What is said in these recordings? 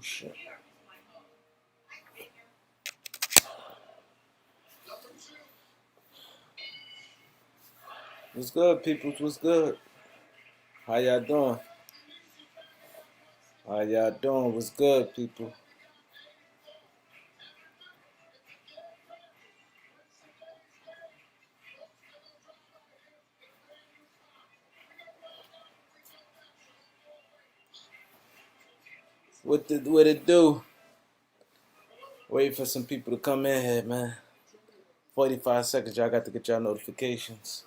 Shit. What's good, people? What's good? How y'all doing? How y'all doing? What's good, people? What it do? Waiting for some people to come in here, man. 45 seconds, y'all got to get y'all notifications.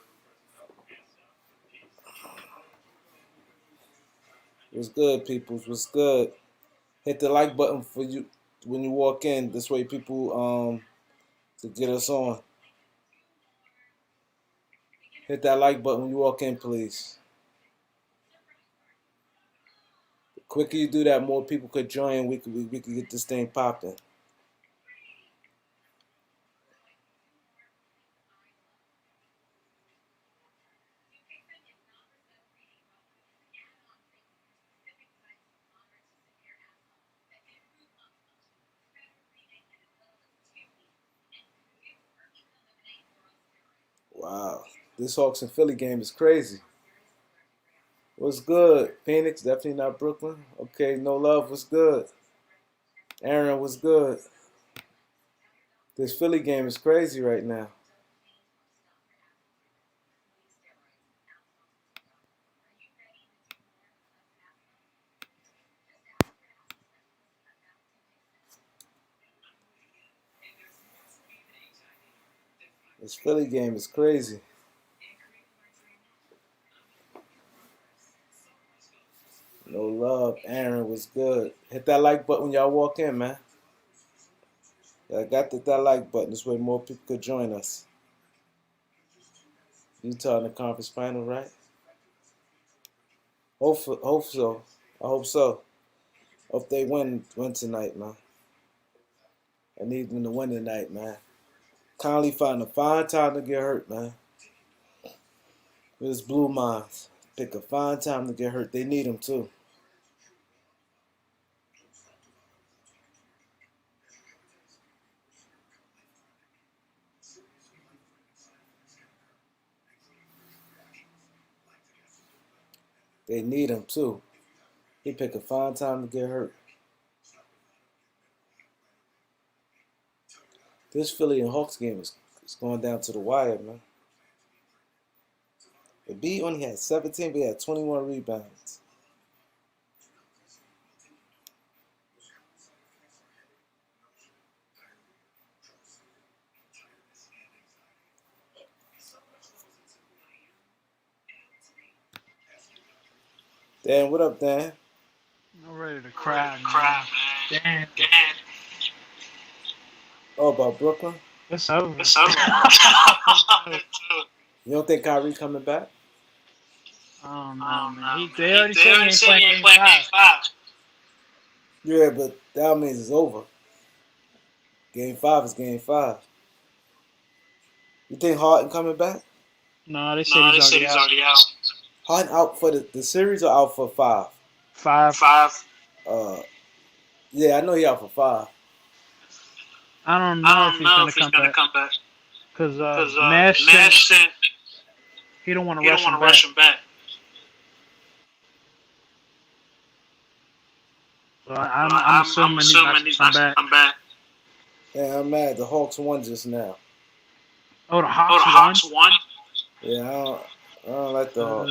What's good, people? What's good? Hit the like button for you when you walk in. This way people to get us on. Hit that like button when you walk in, please. The quicker you do that, more people could join. We could get this thing popping. Wow. This Hawks and Philly game is crazy. What's good? Phoenix, definitely not Brooklyn. Okay, no love, what's good? Aaron, what's good? This Philly game is crazy right now. This Philly game is crazy. No love, Aaron, what's good? Hit that like button when y'all walk in, man. Y'all got to hit that like button. This way more people could join us. Utah in the conference final, right? Hope so. I hope so. Hope they win tonight, man. I need them to win tonight, man. Conley found a fine time to get hurt, man. With his Blue Minds. Pick a fine time to get hurt. They need him, too. They need him, too. He pick a fine time to get hurt. This Philly and Hawks game is going down to the wire, man. The B only had 17, but he had 21 rebounds. Dan, what up, Dan? I'm ready to cry, man. Damn. Oh, about Brooklyn? It's over. You don't think Kyrie coming back? Oh, no, man. They already said he ain't playing game 5. Yeah, but that means it's over. Game 5 is game 5. You think Harden coming back? No, they said he's already out. Harden out for the series or out for 5? 5. Yeah, I know he out for 5. I don't know if he's going to come back. Because Nash said he don't want to rush him back. So I'm assuming he's not going to come back. Yeah, I'm mad. The Hawks won just now. Oh, the Hawks won? Yeah, I don't like the Hawks.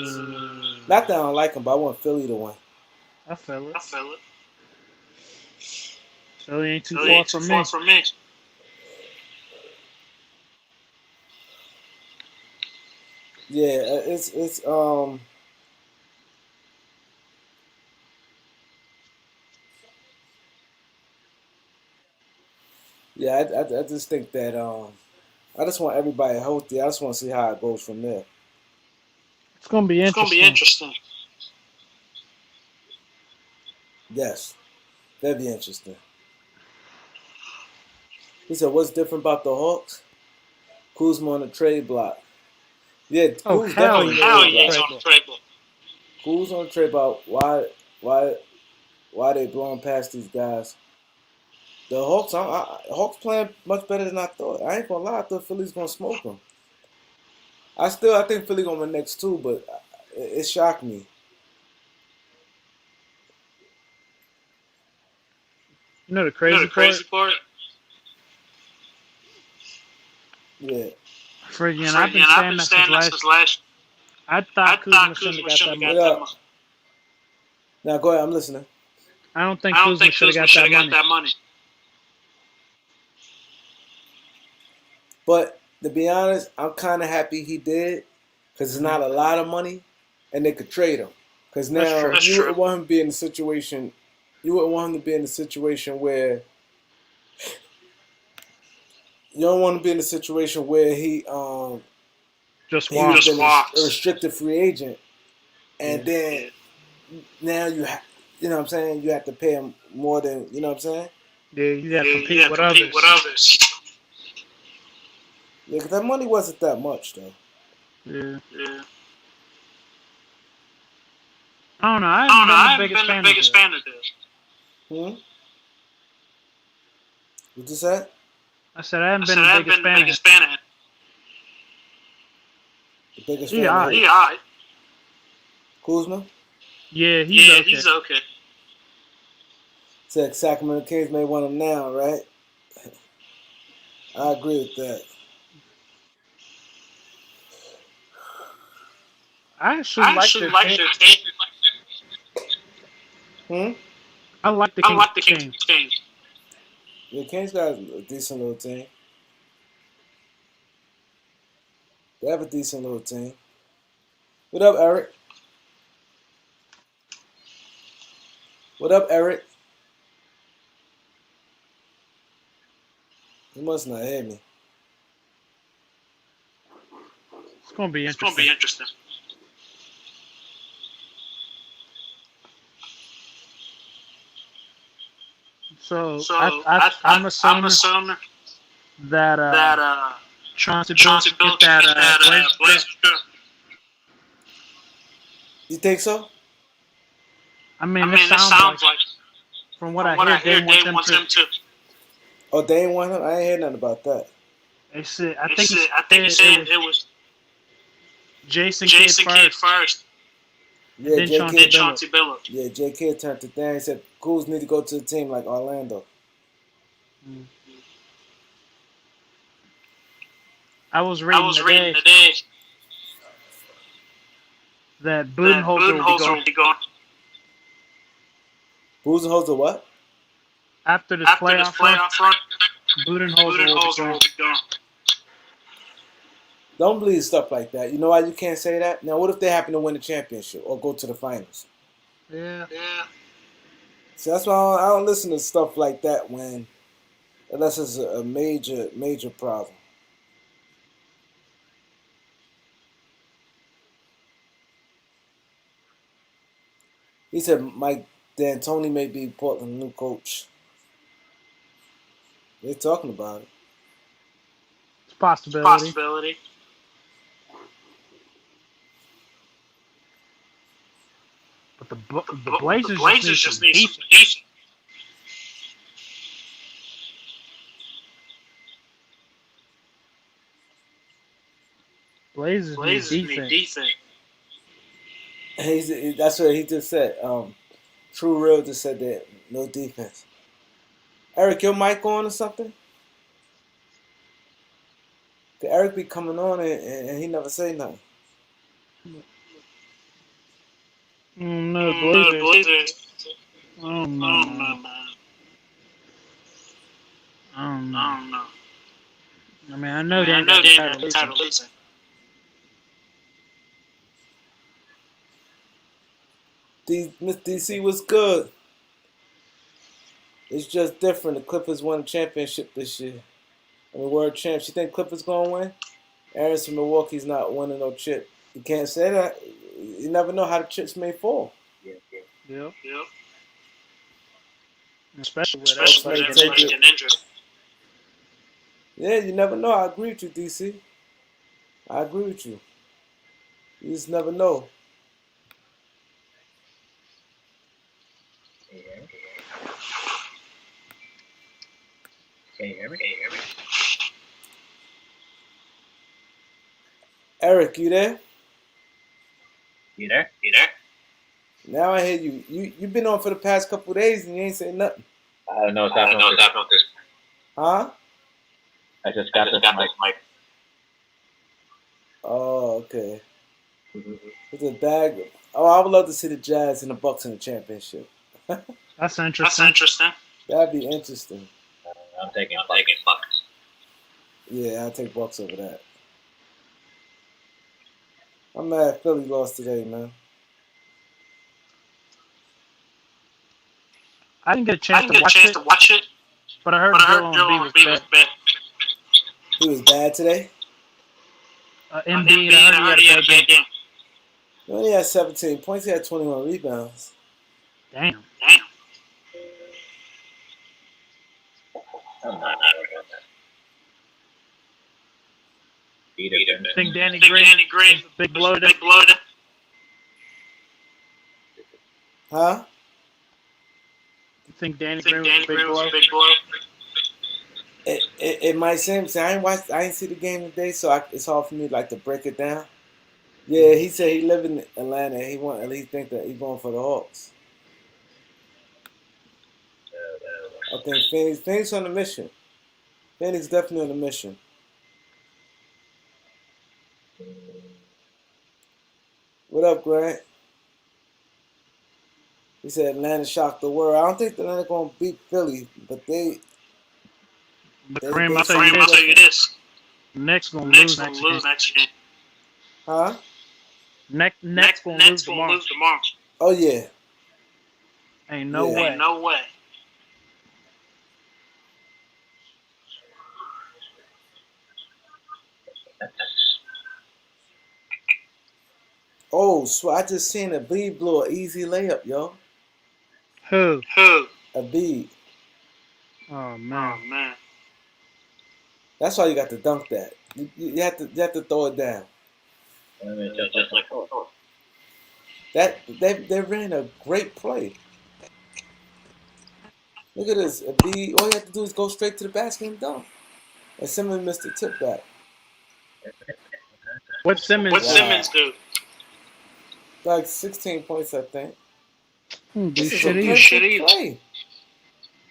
Not that I don't like them, but I want Philly to win. I feel it. Philly ain't too far from me. Yeah, it's yeah, I just think that I just want everybody healthy. I just want to see how it goes from there. It's going to be interesting. Yes, that'd be interesting. He said, "What's different about the Hawks? Kuzma on the trade block. Yeah, Kuz definitely on the trade block. Kuz on the trade block. Why? why they blowing past these guys. The Hawks, Hawks playing much better than I thought. I ain't gonna lie, I thought Philly's gonna smoke them. I think Philly gonna win next two, but it shocked me. You know the crazy part? Yeah. Friggin', I've been saying that since last. I thought Kuzma shouldn't have got that money. Now go ahead, I'm listening. I don't think Kuzma should have got that money. But to be honest, I'm kind of happy he did, because it's not a lot of money, and they could trade him. Because now you wouldn't want him to be in a situation. You wouldn't want him to be in a situation where you don't want to be in a situation where he just was a restricted free agent, and then now you know what I'm saying, you have to pay him more than, you know what I'm saying. Yeah, you have to compete with others. Yeah, because that money wasn't that much though. Yeah. I don't know. I haven't been the biggest fan of this. What you say? I said I haven't been the biggest fan of him. The biggest fan of him? Yeah. Kuzma? Yeah, he's okay. Said Sacramento Kings may want him now, right? I agree with that. I actually like their team. I like the Kings team. The Kings got a decent little team. They have a decent little team. What up, Eric? What up, Eric? You must not hear me. It's gonna be interesting. So I'm assuming that Chauncey Billups get that Blazer. You think so? I mean, it sounds like from what I hear, they want him to. Oh, they ain't want him? I ain't heard nothing about that. They said, I think he said it was Jason Kidd first. Yeah, then Chauncey Billups. Yeah, J. Kidd turned it down. He said, Kuz need to go to a team like Orlando. I was reading today that Budenholzer will be gone. Budenholzer what? After this playoff run, Budenholzer will be gone. Don't believe stuff like that. You know why you can't say that? Now, what if they happen to win the championship or go to the finals? Yeah. So that's why I don't listen to stuff like that unless it's a major problem. He said Mike D'Antoni may be Portland's new coach. They're talking about it. It's a possibility. But the Blazers just need some decent. Blazers need decent. That's what he just said. True Real just said that no defense. Eric, your mic on or something? Could Eric be coming on and he never say nothing? No, Blazers. Oh no. I don't know. I mean, I know they ain't got the title losing. Miss DC was good. It's just different. The Clippers won a championship this year. I mean, world champs. You think Clippers gonna win? Aaron's from Milwaukee's not winning no chip. You can't say that. You never know how the chips may fall. Yep. Especially with everybody getting injured. Yeah, you never know. I agree with you, DC. I agree with you. You just never know. Yeah. Can you hear me? Eric, you there? You there? Now I hear you. You've been on for the past couple of days and you ain't saying nothing. I don't know what's happening with this. Huh? I just got this mic. Oh, okay. It's a bag. Oh, I would love to see the Jazz and the Bucks in the championship. That's interesting. That'd be interesting. I'm taking Bucks. Yeah, I'll take Bucks over that. I'm mad Philly lost today, man. I didn't get a chance to watch it, but I heard Joel Embiid was bad. He was bad today? Embiid, I heard he had a bad game. He only had 17 points. He had 21 rebounds. Damn. I'm not worried about that. I think Danny Green is a big blow to Huh? You think Danny Green was a big blow? It might seem. See, I ain't see the game today, so it's hard for me to break it down. Yeah, he said he live in Atlanta. He think that he going for the Hawks. I think Phoenix on the mission. Phoenix definitely on the mission. What up, Grant? He said Atlanta shocked the world. I don't think Atlanta gonna beat Philly, but they. But Kareem, I'll tell you this. Knicks gonna lose next game. Huh? Nets gonna lose tomorrow. Oh yeah. Ain't no way. Oh, so I just seen Embiid blow an easy layup, yo. Who? Embiid. Oh man. That's why you got to dunk that. You have to throw it down. Just like That they ran a great play. Look at this. Embiid, all you have to do is go straight to the basket and dunk. And Simmons missed the tip back. What Simmons do? Like 16 points, I think. This is a perfect play.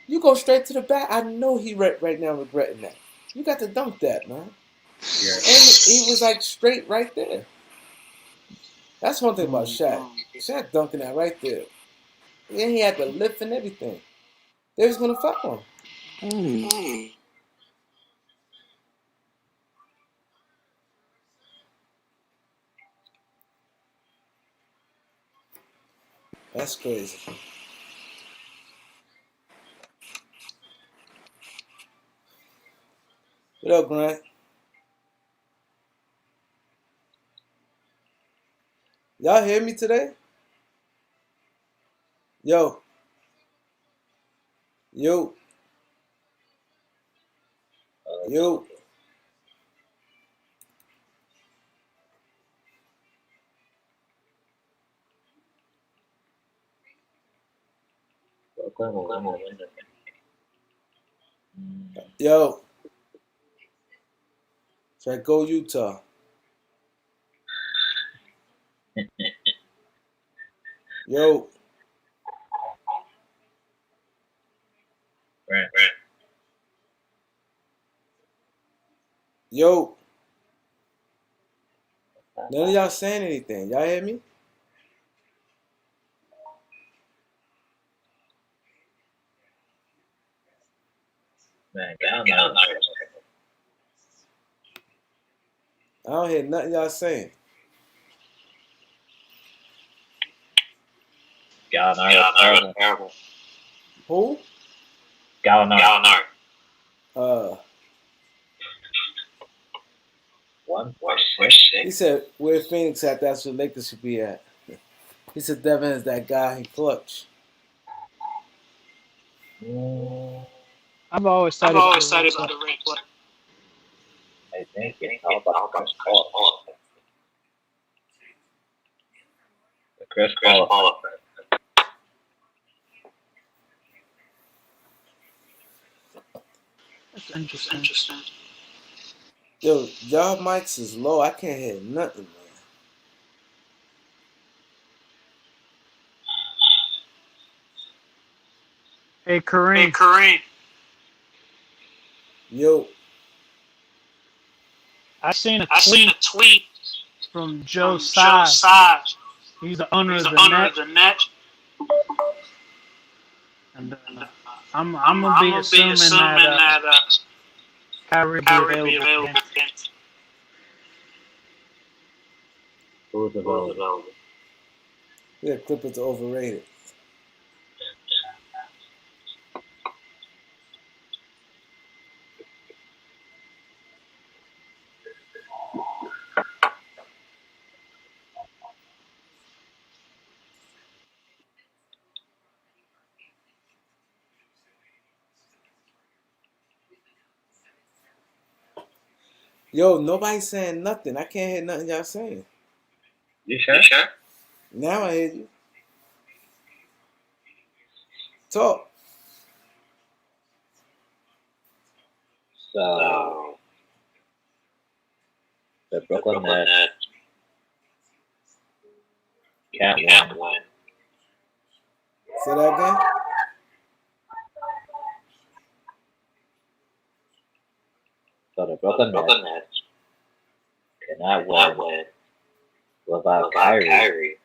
You go straight to the back. I know he right now regretting that. You got to dunk that, man. Yeah. And he was straight right there. That's one thing about Shaq. Shaq dunking that right there. And he had the lift and everything. They was gonna foul him. That's crazy. What up, Grant? Y'all hear me today? Yo. Yo. Yo. Try go Utah. Yo. Right. Yo. None of y'all saying anything. Y'all hear me? Man, I don't hear nothing y'all saying. Gallinari. Terrible. Who? Gallinari. One fresh. He said where Phoenix at, that's where Lakers should be at. He said Devin is that guy. He clutch. I've always thought he was the red play. I think it's all about Chris Paul. Chris Paul. That's interesting. Yo, y'all mics is low. I can't hear nothing, man. Hey, Kareem. Yo, I seen a tweet from Joe Tsai. He's the owner of the net. And I'm gonna be assuming that Kyrie be available again. Who's available? yeah, Clippers are overrated. Yo, nobody's saying nothing. I can't hear nothing y'all saying. You sure? Now I hear you. Talk. So, the Brooklyn Nets can't win. Say that again. So the Brooklyn Nets cannot win without Kyrie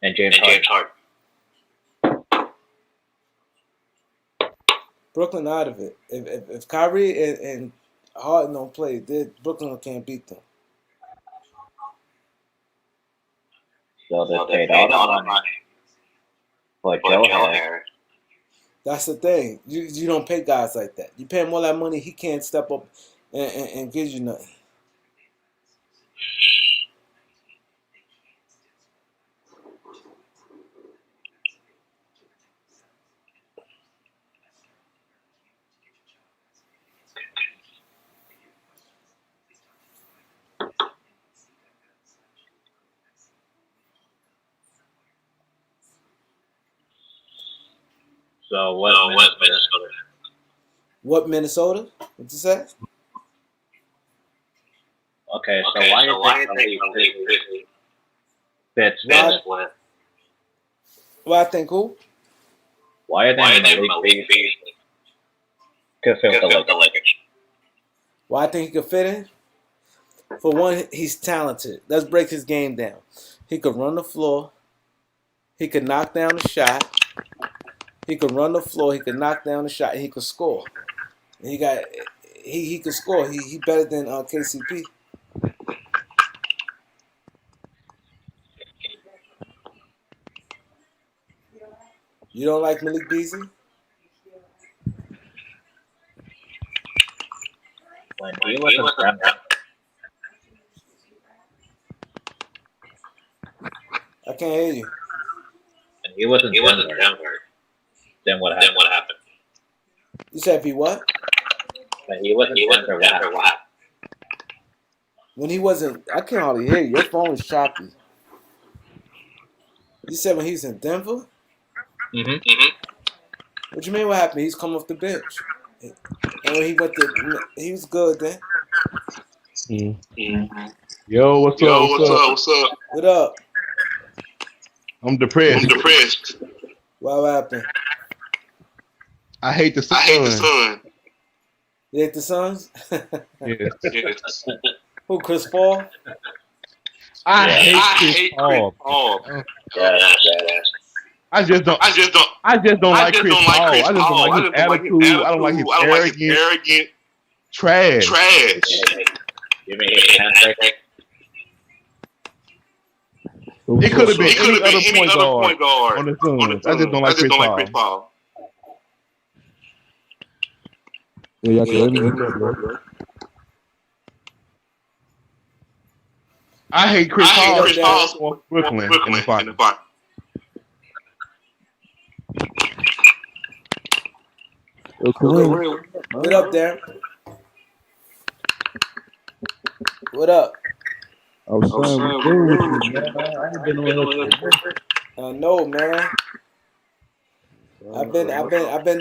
and James Harden. Brooklyn out of it. If Kyrie and Harden don't play, Brooklyn can't beat them. So they paid all the money for Joe Harris. That's the thing. You don't pay guys like that. You pay him all that money, he can't step up and give you nothing. So what Minnesota? What Minnesota? What you say? Okay, so why you think the league fits with? Well, I think who? Why are they in the league could fit with the Lakers? Well, I think he could fit in. For one, he's talented. Let's break his game down. He could run the floor. He could knock down the shot. He could run the floor. He could knock down the shot. And he could score. And he could score. He better than KCP. You don't like Malik Beasley? When he was in Denver, I can't hear you. and he was in Denver, then what happened? You said if he what? When he was in Denver, what happened? When he wasn't, I can't hardly hear you. Your phone is choppy. You said when he was in Denver? Mm-hmm. What you mean what happened? He's come off the bench. And when he was good then. Mm-hmm. Yo, what's up? What up? I'm depressed. What happened? I hate the sun. You hate the Suns? Yes. Who, Chris Paul? I hate Chris Paul. I just don't like Chris Paul. I just don't like his attitude. I don't like his arrogant trash. You mean his handshake? It could have been any other point guard on the Suns. I just don't like Chris Paul. Yeah, let me get that, bro. I hate Chris Paul for Brooklyn in the final. What up, Darren? What up? I know, man. I've been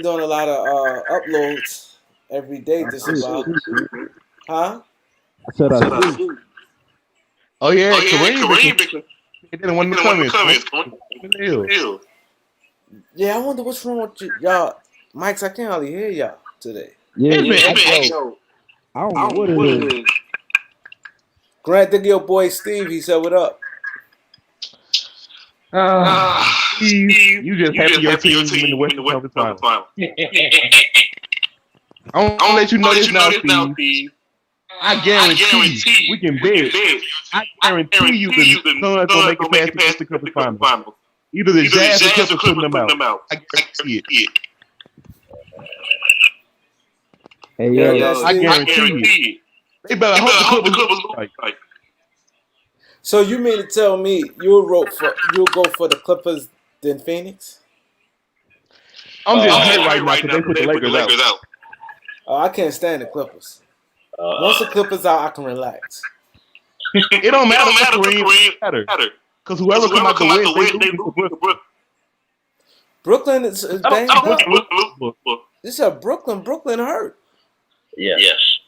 doing a lot of uploads every day just about. Huh? I said I see. Oh yeah, Kareem Kareem. He didn't want to come in. Yeah, I wonder what's wrong with y'all. Mikes, I can't hardly hear y'all today. Yeah, It's yo, I don't know what it is. Grant, think your boy Steve, he said, what up? Steve, you just happy your team in the Western Conference Finals. I'm gonna let you know this now, Steve. I guarantee we can bet. I guarantee you the Suns gonna make it past the Western Conference Finals. Either the Jazz or Clippers putting them out. I guarantee it. Hey, yo, I guarantee it. They better hope the Clippers like. So you mean to tell me you'll go for the Clippers than Phoenix? I'm just hurt right now because they put the Lakers out. Oh, I can't stand the Clippers. Once the Clippers out, I can relax. It don't matter for Kareem. Matter. Because whoever come out the West, they lose to Brooklyn. Brooklyn is banged up. This is Brooklyn hurt. Yes.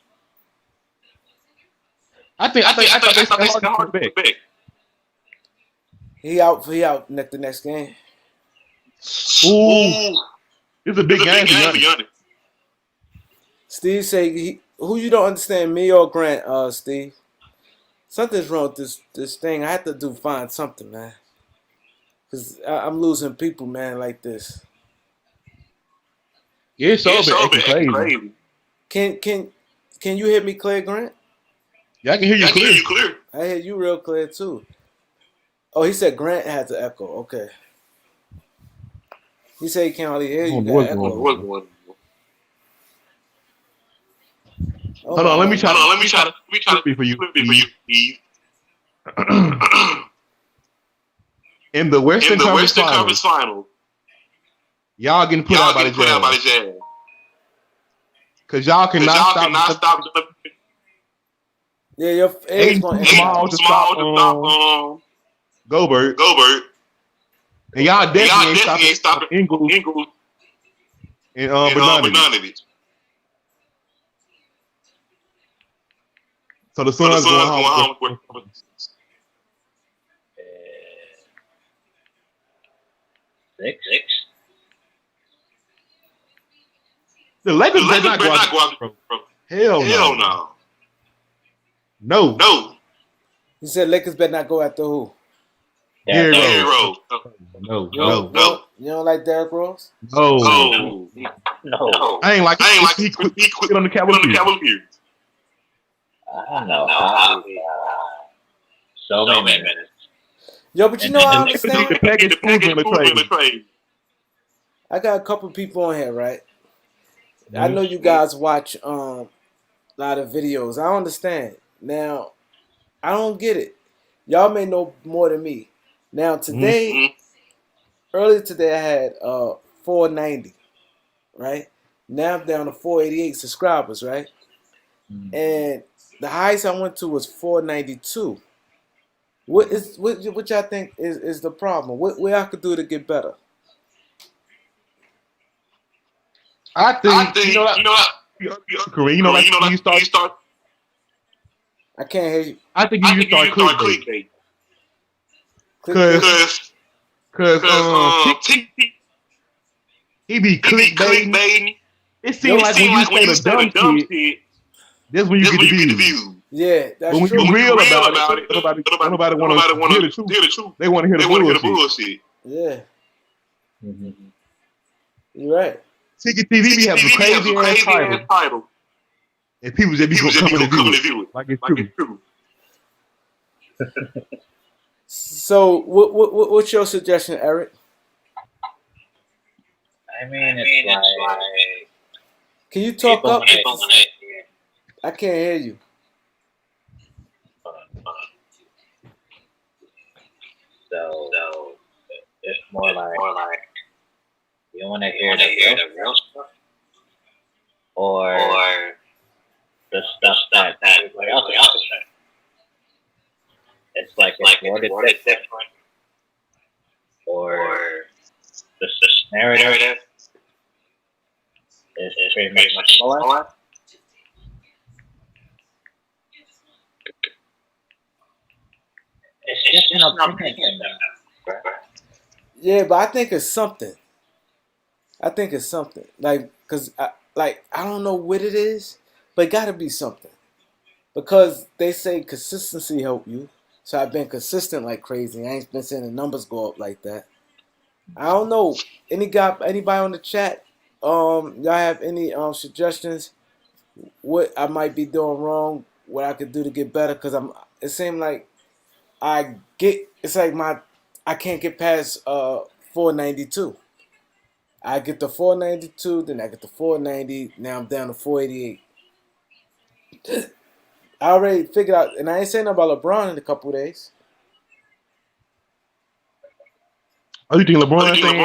I think they hard to pick. He out the next game. Ooh. It's a big game for Giannis. Steve say who you don't understand, me or Grant, Steve? Something's wrong with this thing. I have to find something, man. Cause I'm losing people, man, like this. Yeah, it's so crazy. Can you hear me clear, Grant? Yeah, I can hear you clear. I hear you real clear too. Oh, he said Grant had to echo. Okay. He said he can't hardly hear you. Hold on, let me try to be for you, Steve. In the Western Conference Finals, y'all getting put out by the Jazz. Because y'all cannot stop. Yeah, your age going to small to stop Gobert. And y'all definitely ain't stopping Ingles and Bogdanovic. So the Suns going home. Six. The Lakers better not go out, bro. Hell no. No. He said Lakers better not go after who? Derrick Rose. No. You don't like Derrick Rose? No. I ain't like he quit on the Cavaliers. I don't know. So many minutes. Yo, but you know I understand. The package in the trade. I got a couple people on here, right? I know you guys watch a lot of videos. I understand. Now, I don't get it. Y'all may know more than me. Now today, earlier today I had 490, right? Now I'm down to 488 subscribers, right? And the highest I went to was 492. What y'all think is the problem? What I could do to get better? I think you know you start. I can't hear you. I think you start clickbait. Cause he be clickbaiting. It seems like when you say the dumb shit, that's when you get the views. Yeah, that's when true. When you real about it, nobody want to hear the truth. They want to hear the bullshit. Yeah. You're right. Ticket TV be having crazy ass title. And people just be coming to view it. Like it's true. So, what's your suggestion, Eric? I mean, it's like... Can you talk up? I can't hear you. So it's more like you want to hear the real stuff, or the stuff that everybody else is saying. It's like it's different, or the narrative is pretty much similar, not paying them now, bro. Yeah, but I think it's something. Like, cause I don't know what it is, but it gotta be something. Because they say consistency help you. So I've been consistent like crazy. I ain't been seeing the numbers go up like that. I don't know. Anybody on the chat? Y'all have any suggestions? What I might be doing wrong? What I could do to get better? Cause it seems like it's like I can't get past 492. I get to 492, then I get to 490. Now I'm down to 488. I already figured out, and I ain't saying nothing about LeBron in a couple days. Oh, you think LeBron fan?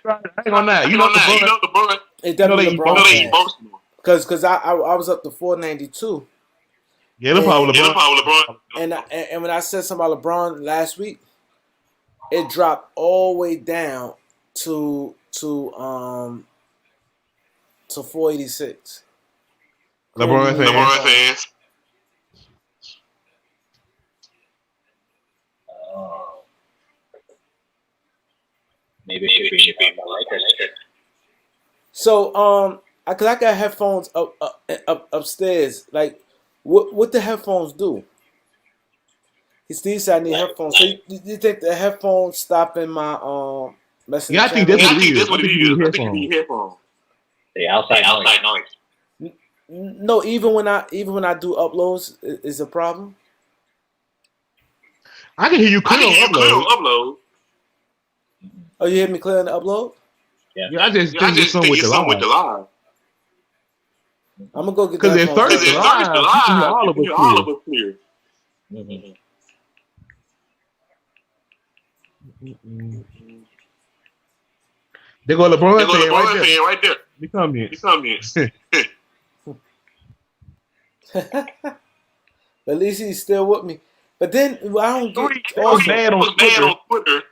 I ain't gonna lie. You know LeBron. It's definitely they LeBron eat fans. Because I was up to 492. Yeah, that's probably LeBron. And when I said something about LeBron last week, it dropped all the way down to 486. LeBron fans. Maybe it should be more like that. So I got headphones upstairs. Like, what the headphones do? Steve said I need headphones. So you think the headphones stopping my message? Yeah, I think that's what it is. I think you need headphones. The outside noise. No, even when I do uploads, is a problem. I can hear you clear on upload. Oh, you hear me clear on the upload? Yeah, I just think it's something with the live. I'm gonna go get because that. at first the live, you can hear all of us clear. Mm-hmm. They go LeBron fan right there. He come in. At least he's still with me. But then I don't get. They was mad on Twitter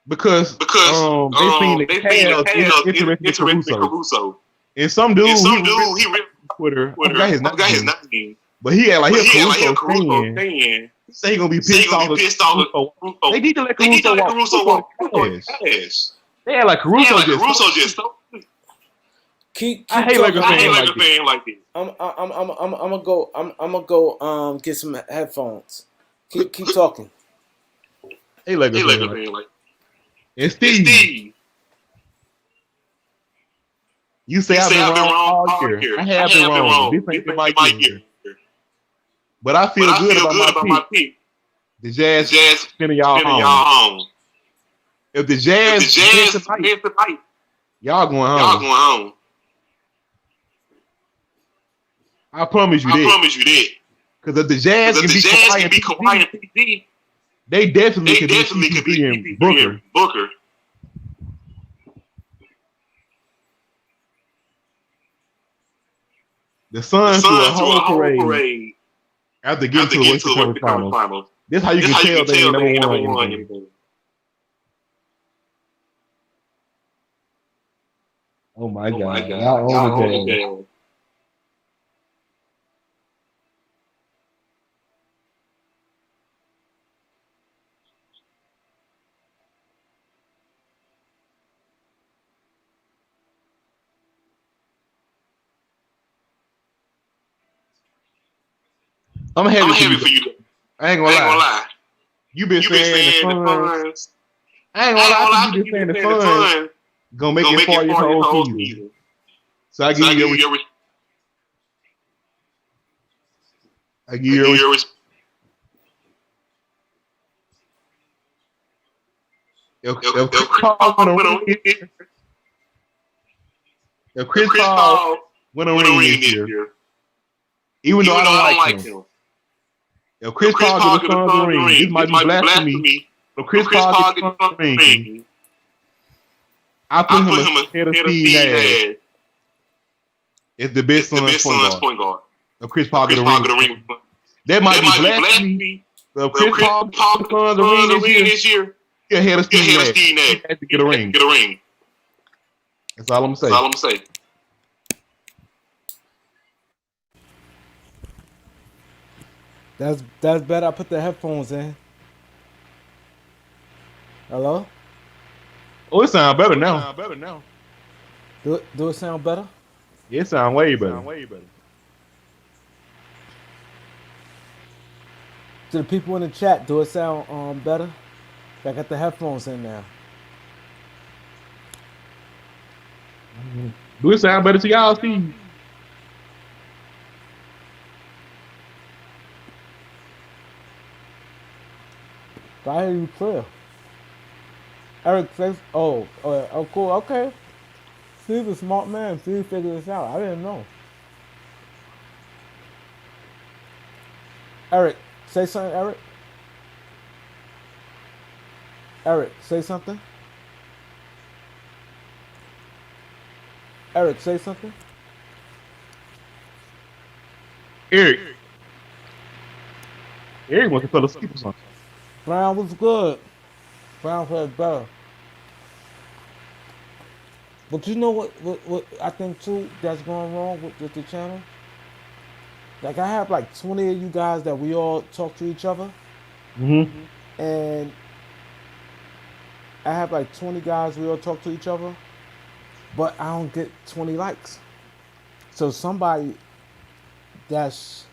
because they seen the Cavs interested in Caruso. And some dude he ripped Twitter. I forgot his name. But he had like he a Caruso fan. Say he gonna be pissed off. They need to let Caruso walk. They had like Caruso just. I hate like a fan like this. I'm gonna go get some headphones. Keep talking. Hey, like a fan like. And Steve. You say I've been wrong all year. I have been wrong. This ain't my year. But I feel good about my pick. The Jazz spinning y'all home. If the Jazz wins tonight, y'all going home. I promise you that. Because if the Jazz can be Kawhi and PG, they definitely could be CP3 and Booker. The Suns threw a whole parade after getting to the Western Conference Finals. This how you can tell they ain't never won anything. Oh my God. Y'all overpaid. I'm happy for you. I ain't gonna lie. You been saying the Suns. I ain't gonna lie. You been saying the Suns gonna make it far your whole season. So I give you your. I give you your. If Chris Paul win a ring this year, even though I don't like him. If Chris Paul gets the Suns a ring, this might be blasphemy. If Chris Paul gets the Suns a ring, I put him ahead of Steve Nash. It's the best Suns point guard. If Chris Paul gets a ring, that might be blasphemy. But if Chris Paul gets the Suns a ring this year, he's ahead of Steve Nash. He has to get a ring. That's all I'm saying. That's better. I put the headphones in. Hello? Oh, it sound better now. Do it sound better? It sound way better. To the people in the chat, do it sound better? I got the headphones in now. Do it sound better to y'all, Steve? I hear you clear. Eric says, oh, cool, okay. Steve's a smart man. Steve figured this out. I didn't know. Eric, say something, Eric. Eric, say something. Eric, say something. Eric wants to fell asleep or something. Brown was good. Brown played better. But you know what I think too that's going wrong with the channel? Like I have like 20 of you guys that we all talk to each other. Mm-hmm. And I have like 20 guys we all talk to each other. But I don't get 20 likes. So somebody that's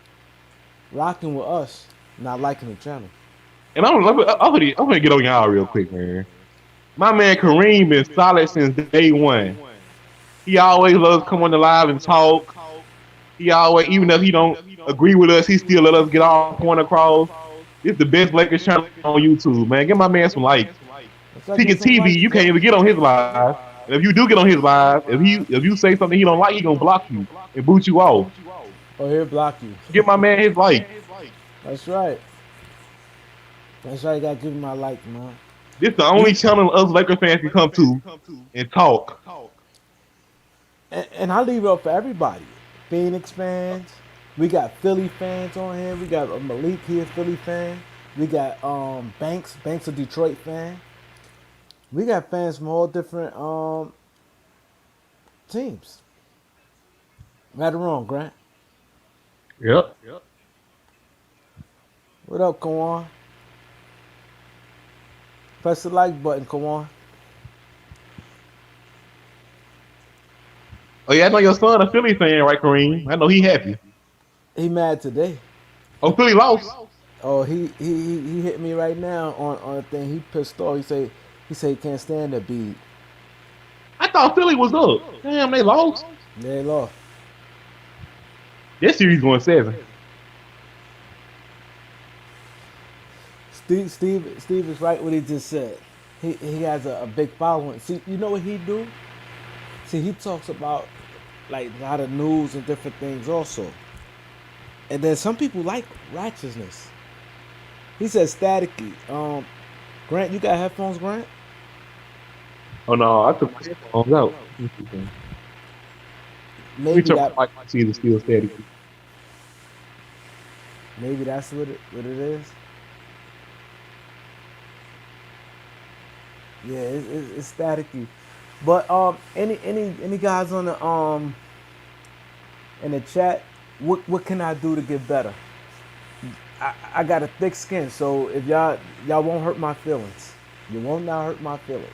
rocking with us not liking the channel. And I'm gonna get on y'all real quick, man. My man Kareem been solid since day one. He always loves to come on the live and talk. He always, even if he don't agree with us, he still let us get our point across. This the best Lakers channel on YouTube, man. Get my man some likes. Speaking TV, you can't even get on his live. And if you do get on his live, if you say something he don't like, he gonna block you and boot you off. Oh, he'll block you. Get my man his like. That's right. That's right. You gotta give him my like, man. This the only channel us Lakers fans can come to and talk. And I leave it up for everybody. Phoenix fans. We got Philly fans on here. We got Malik here, Philly fan. We got Banks a Detroit fan. We got fans from all different teams. Right or wrong, Grant? Yep. What up, Kawan? Press the like button, Kawan. Oh yeah, I know your son a Philly fan, right, Kareem? I know he happy. He mad today. Oh, Philly lost. Oh, he hit me right now on a thing. He pissed off. He say he can't stand that beat. I thought Philly was up. Damn, they lost. They lost. This series going 7. Steve is right what he just said. He has a big following. See, you know what he do? See, he talks about like a lot of news and different things also. And then some people like righteousness. He says staticky. Grant, you got headphones, Grant? Oh no, I took my headphones out. Maybe that. I see the still steady. Maybe that's what it is. Yeah, it's staticky. But any guys on the in the chat, what can I do to get better? I got a thick skin, so if y'all won't hurt my feelings. You won't not hurt my feelings.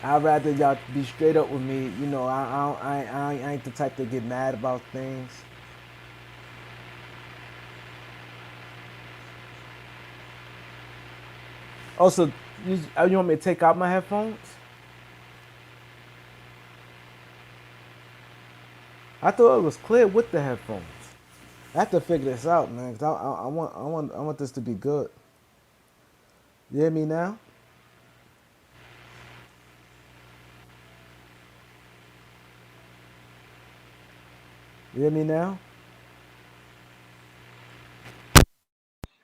I'd rather y'all be straight up with me. You know, I ain't the type to get mad about things. Also, you want me to take out my headphones? I thought it was clear with the headphones. I have to figure this out, man. 'Cause I want this to be good. You hear me now? You hear me now?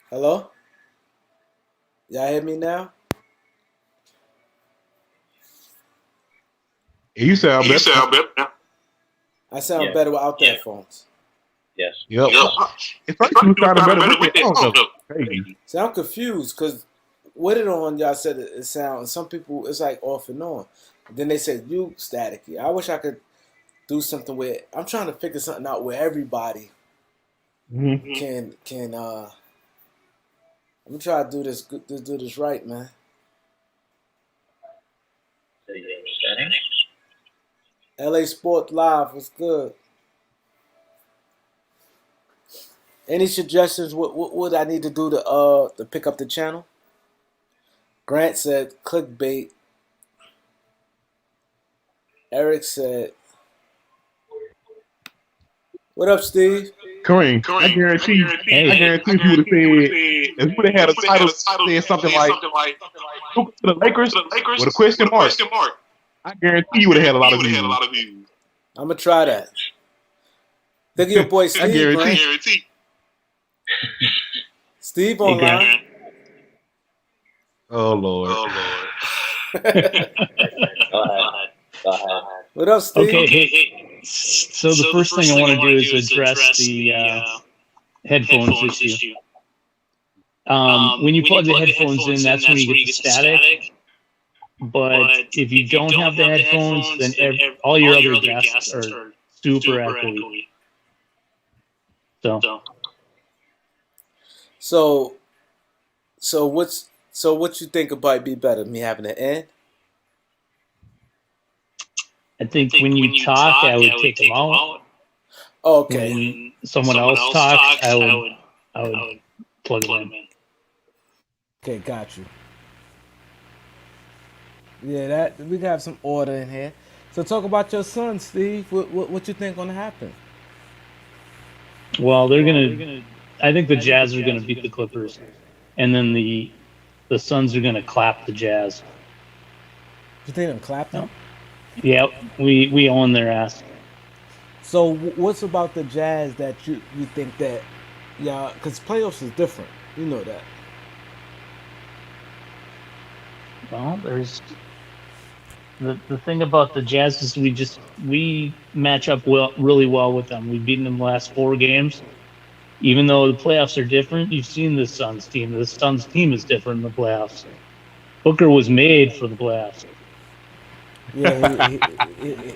Hello? Y'all hear me now? You sound better. I sound better without the headphones. Yes. Yep. At first you sounded better with it. Crazy. See, I'm confused because with it on, y'all said it sounds. Some people it's like off and on. Then they said you staticky. I wish I could do something where I'm trying to figure something out where everybody can I'm gonna try to do this right, man. So you're setting? LA Sport Live was good. Any suggestions? What I need to do to pick up the channel? Grant said clickbait. Eric said, "What up, Steve?" Kareem, I guarantee you, if you would have said, if you would have had a title saying something like "Look to the Lakers" with a question mark, I guarantee you would have had a lot of views. I'm gonna try that. Think of your boy Steve, I guarantee. Steve online. Oh Lord. Go ahead. What up, Steve? Okay, hey, so the first thing I want to do is address the headphones issue. When you plug the headphones in, that's when you get the static. But if you don't have the headphones, then all your other guests are super echoey. So what you think about be better? Me having an in? I think when you talk, I would take them out. Okay. When someone else talks, I would plug them in. Okay, got you. Yeah, that we got some order in here. So talk about your son, Steve. What you think gonna happen? Well, they're gonna. I think the Jazz are gonna beat the Clippers, and then the Suns are gonna clap the Jazz. You think them clap them? Yep, we own their ass. So what's about the Jazz that you think that, yeah, because playoffs is different. You know that. Well, there's the thing about the Jazz is we match up really well with them. We've beaten them the last 4 games. Even though the playoffs are different, you've seen the Suns team. The Suns team is different in the playoffs. Booker was made for the playoffs. Yeah,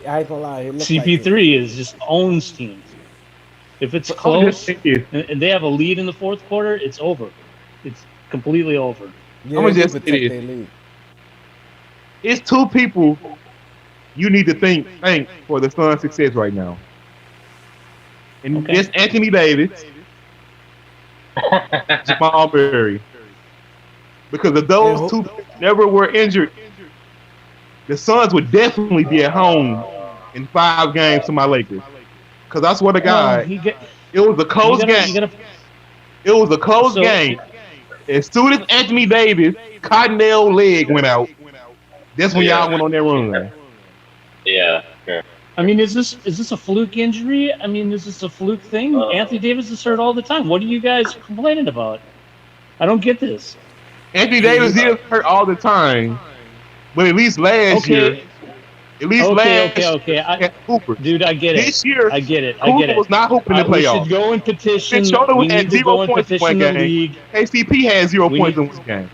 I ain't gonna lie. CP3 is just owns teams. If it's close and they have a lead in the fourth quarter, it's over. It's completely over. Yeah, I'm gonna just say this. It's 2 people you need to thank for the Suns' success right now. And it's Anthony Davis, Jamal Murray. Because if those 2 never were injured, the Suns would definitely be at home in 5 games to my Lakers. Because I swear to God, it was a close game. It was a close game. As soon as Anthony Davis' Cottonelle leg went out, that's when y'all went on their run. Yeah, sure. I mean, is this a fluke injury? I mean, is this a fluke thing? Anthony Davis is hurt all the time. What are you guys complaining about? I don't get this. Anthony Davis is hurt all the time, but at least last year, Hooper. Dude, I get it. This year, I get it. Hooper was not hooping in the playoffs. We should go and petition. We need had to 0 go and points in one petition the game. league. KCP had 0 points in one game.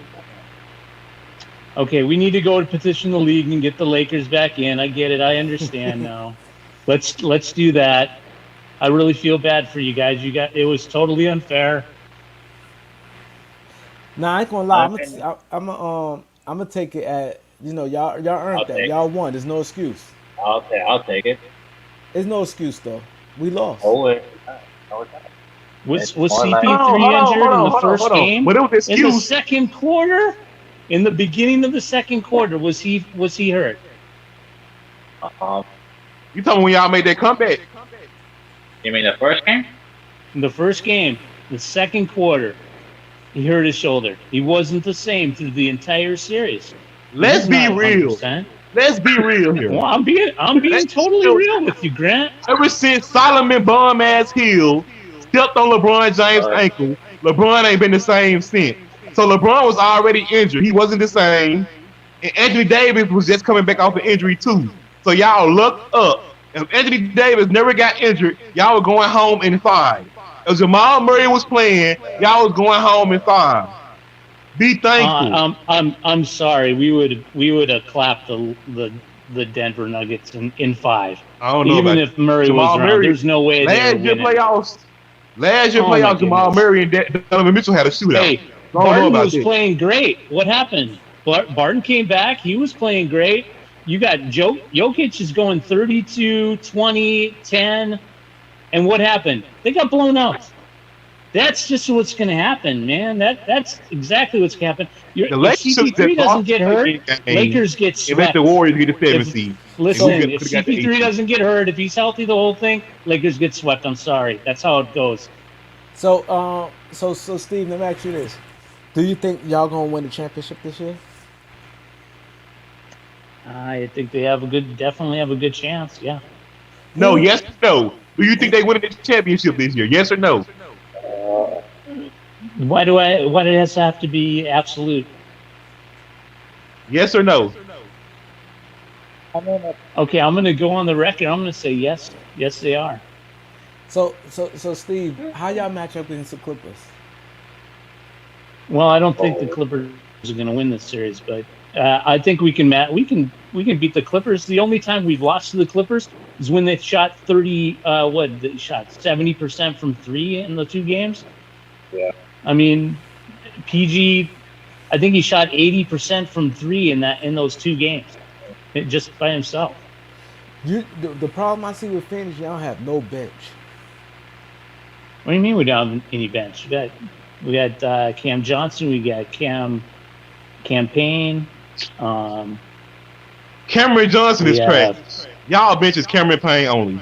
Okay, we need to go and petition the league and get the Lakers back in. I get it. I understand now. Let's do that. I really feel bad for you guys. It was totally unfair. Nah, I ain't gonna lie. I'm gonna take it at, y'all earned that. Y'all won. There's no excuse. I'll take it. There's no excuse though. We lost. Was CP3 injured in the first game? But it was an excuse. In the second quarter? In the beginning of the second quarter, was he hurt? You told me when y'all made that comeback. You mean the first game? In the first game, the second quarter, he hurt his shoulder. He wasn't the same through the entire series. Let's be real. Let's be real here. Well, I'm being totally real with you, Grant. Ever since Solomon Bum-Ass Hill stepped on LeBron James' ankle, LeBron ain't been the same since. So LeBron was already injured. He wasn't the same. And Anthony Davis was just coming back off an injury too. So y'all look up. If Anthony Davis never got injured, y'all were going home in 5. If Jamal Murray was playing, y'all was going home in 5. Be thankful. I'm sorry. We would have clapped the Denver Nuggets in 5. I don't know. Even if Murray was around, there's no way. Last year playoffs, Jamal Murray and Donovan Mitchell had a shootout. Hey, Barton about was this. playing great. What happened? Barton came back. He was playing great. You got Jokic is going 32, 20, 10. And what happened? They got blown out. That's just what's going to happen, man. That's exactly what's going to happen. The If Lakers CP3 doesn't get hurt, Lakers get and let swept. the Warriors get the 7 If- seed. Listen, And we if could've got the CP3 8. doesn't get hurt, if he's healthy the whole thing, Lakers get swept. I'm sorry. That's how it goes. So, so Steve, let me ask you this: do you think y'all gonna win the championship this year? I think they definitely have a good chance. Yeah. No, yes or no? Do you think they win the championship this year? Yes or no? Why does it have to be absolute? Yes or no? Okay, I'm going to go on the record. I'm going to say yes. Yes, they are. So Steve, how y'all match up against the Clippers? Well, I don't think the Clippers are going to win this series, but I think we can beat the Clippers. The only time we've lost to the Clippers is when they shot 70% from 3 in the 2 games. Yeah. I mean, PG, I think he shot 80% from 3 in those 2 games, just by himself. The problem I see with Phoenix, y'all have no bench. What do you mean we don't have any bench? We got Cam Johnson, we got Campaign. Cameron Johnson is Yeah. trash. Y'all bench is Cameron Payne only.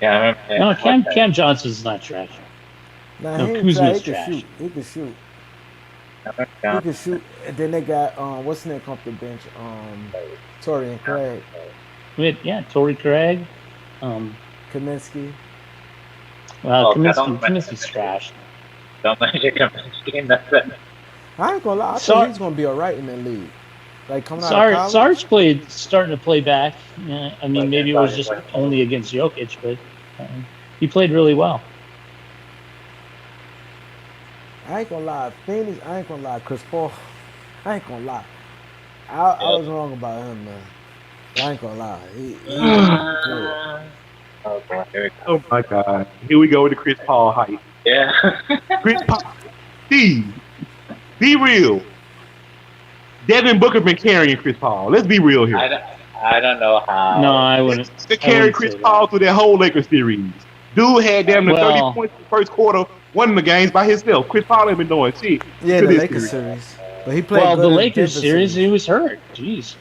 Yeah, I No, remember. Cam Johnson's not trash. Now No, he ain't Kuzma's trash. He trash. can shoot. He Yeah. can shoot. And then they got what's his name off the bench? Torian Craig, Torrey Craig. Kaminsky. Oh, Kaminsky's trash. Don't mention Kaminsky in that sense. I ain't gonna lie. I Sar- thought he's gonna be all right in that league. Like coming out of college. Sarge starting to play back. Yeah, I mean, maybe it was just only against Jokic, but he played really well. I ain't gonna lie. Phoenix. I ain't gonna lie. Chris Paul. I ain't gonna lie. I was wrong about him, man. I ain't gonna lie. He good. Oh, boy, here we go. Oh my God. Here we go with the Chris Paul hype. Yeah. Chris Paul. Steve, be real. Devin Booker been carrying Chris Paul. Let's be real here. I don't know how. No, I wouldn't. To carry Chris Paul through that whole Lakers series. Dude had damn near 30 Well- points in the first quarter, won the games by himself. Chris Paul ain't been doing shit. Yeah, to the this Lakers series. series. But he played Well, good the in Lakers Denver series, he was hurt. Jeez.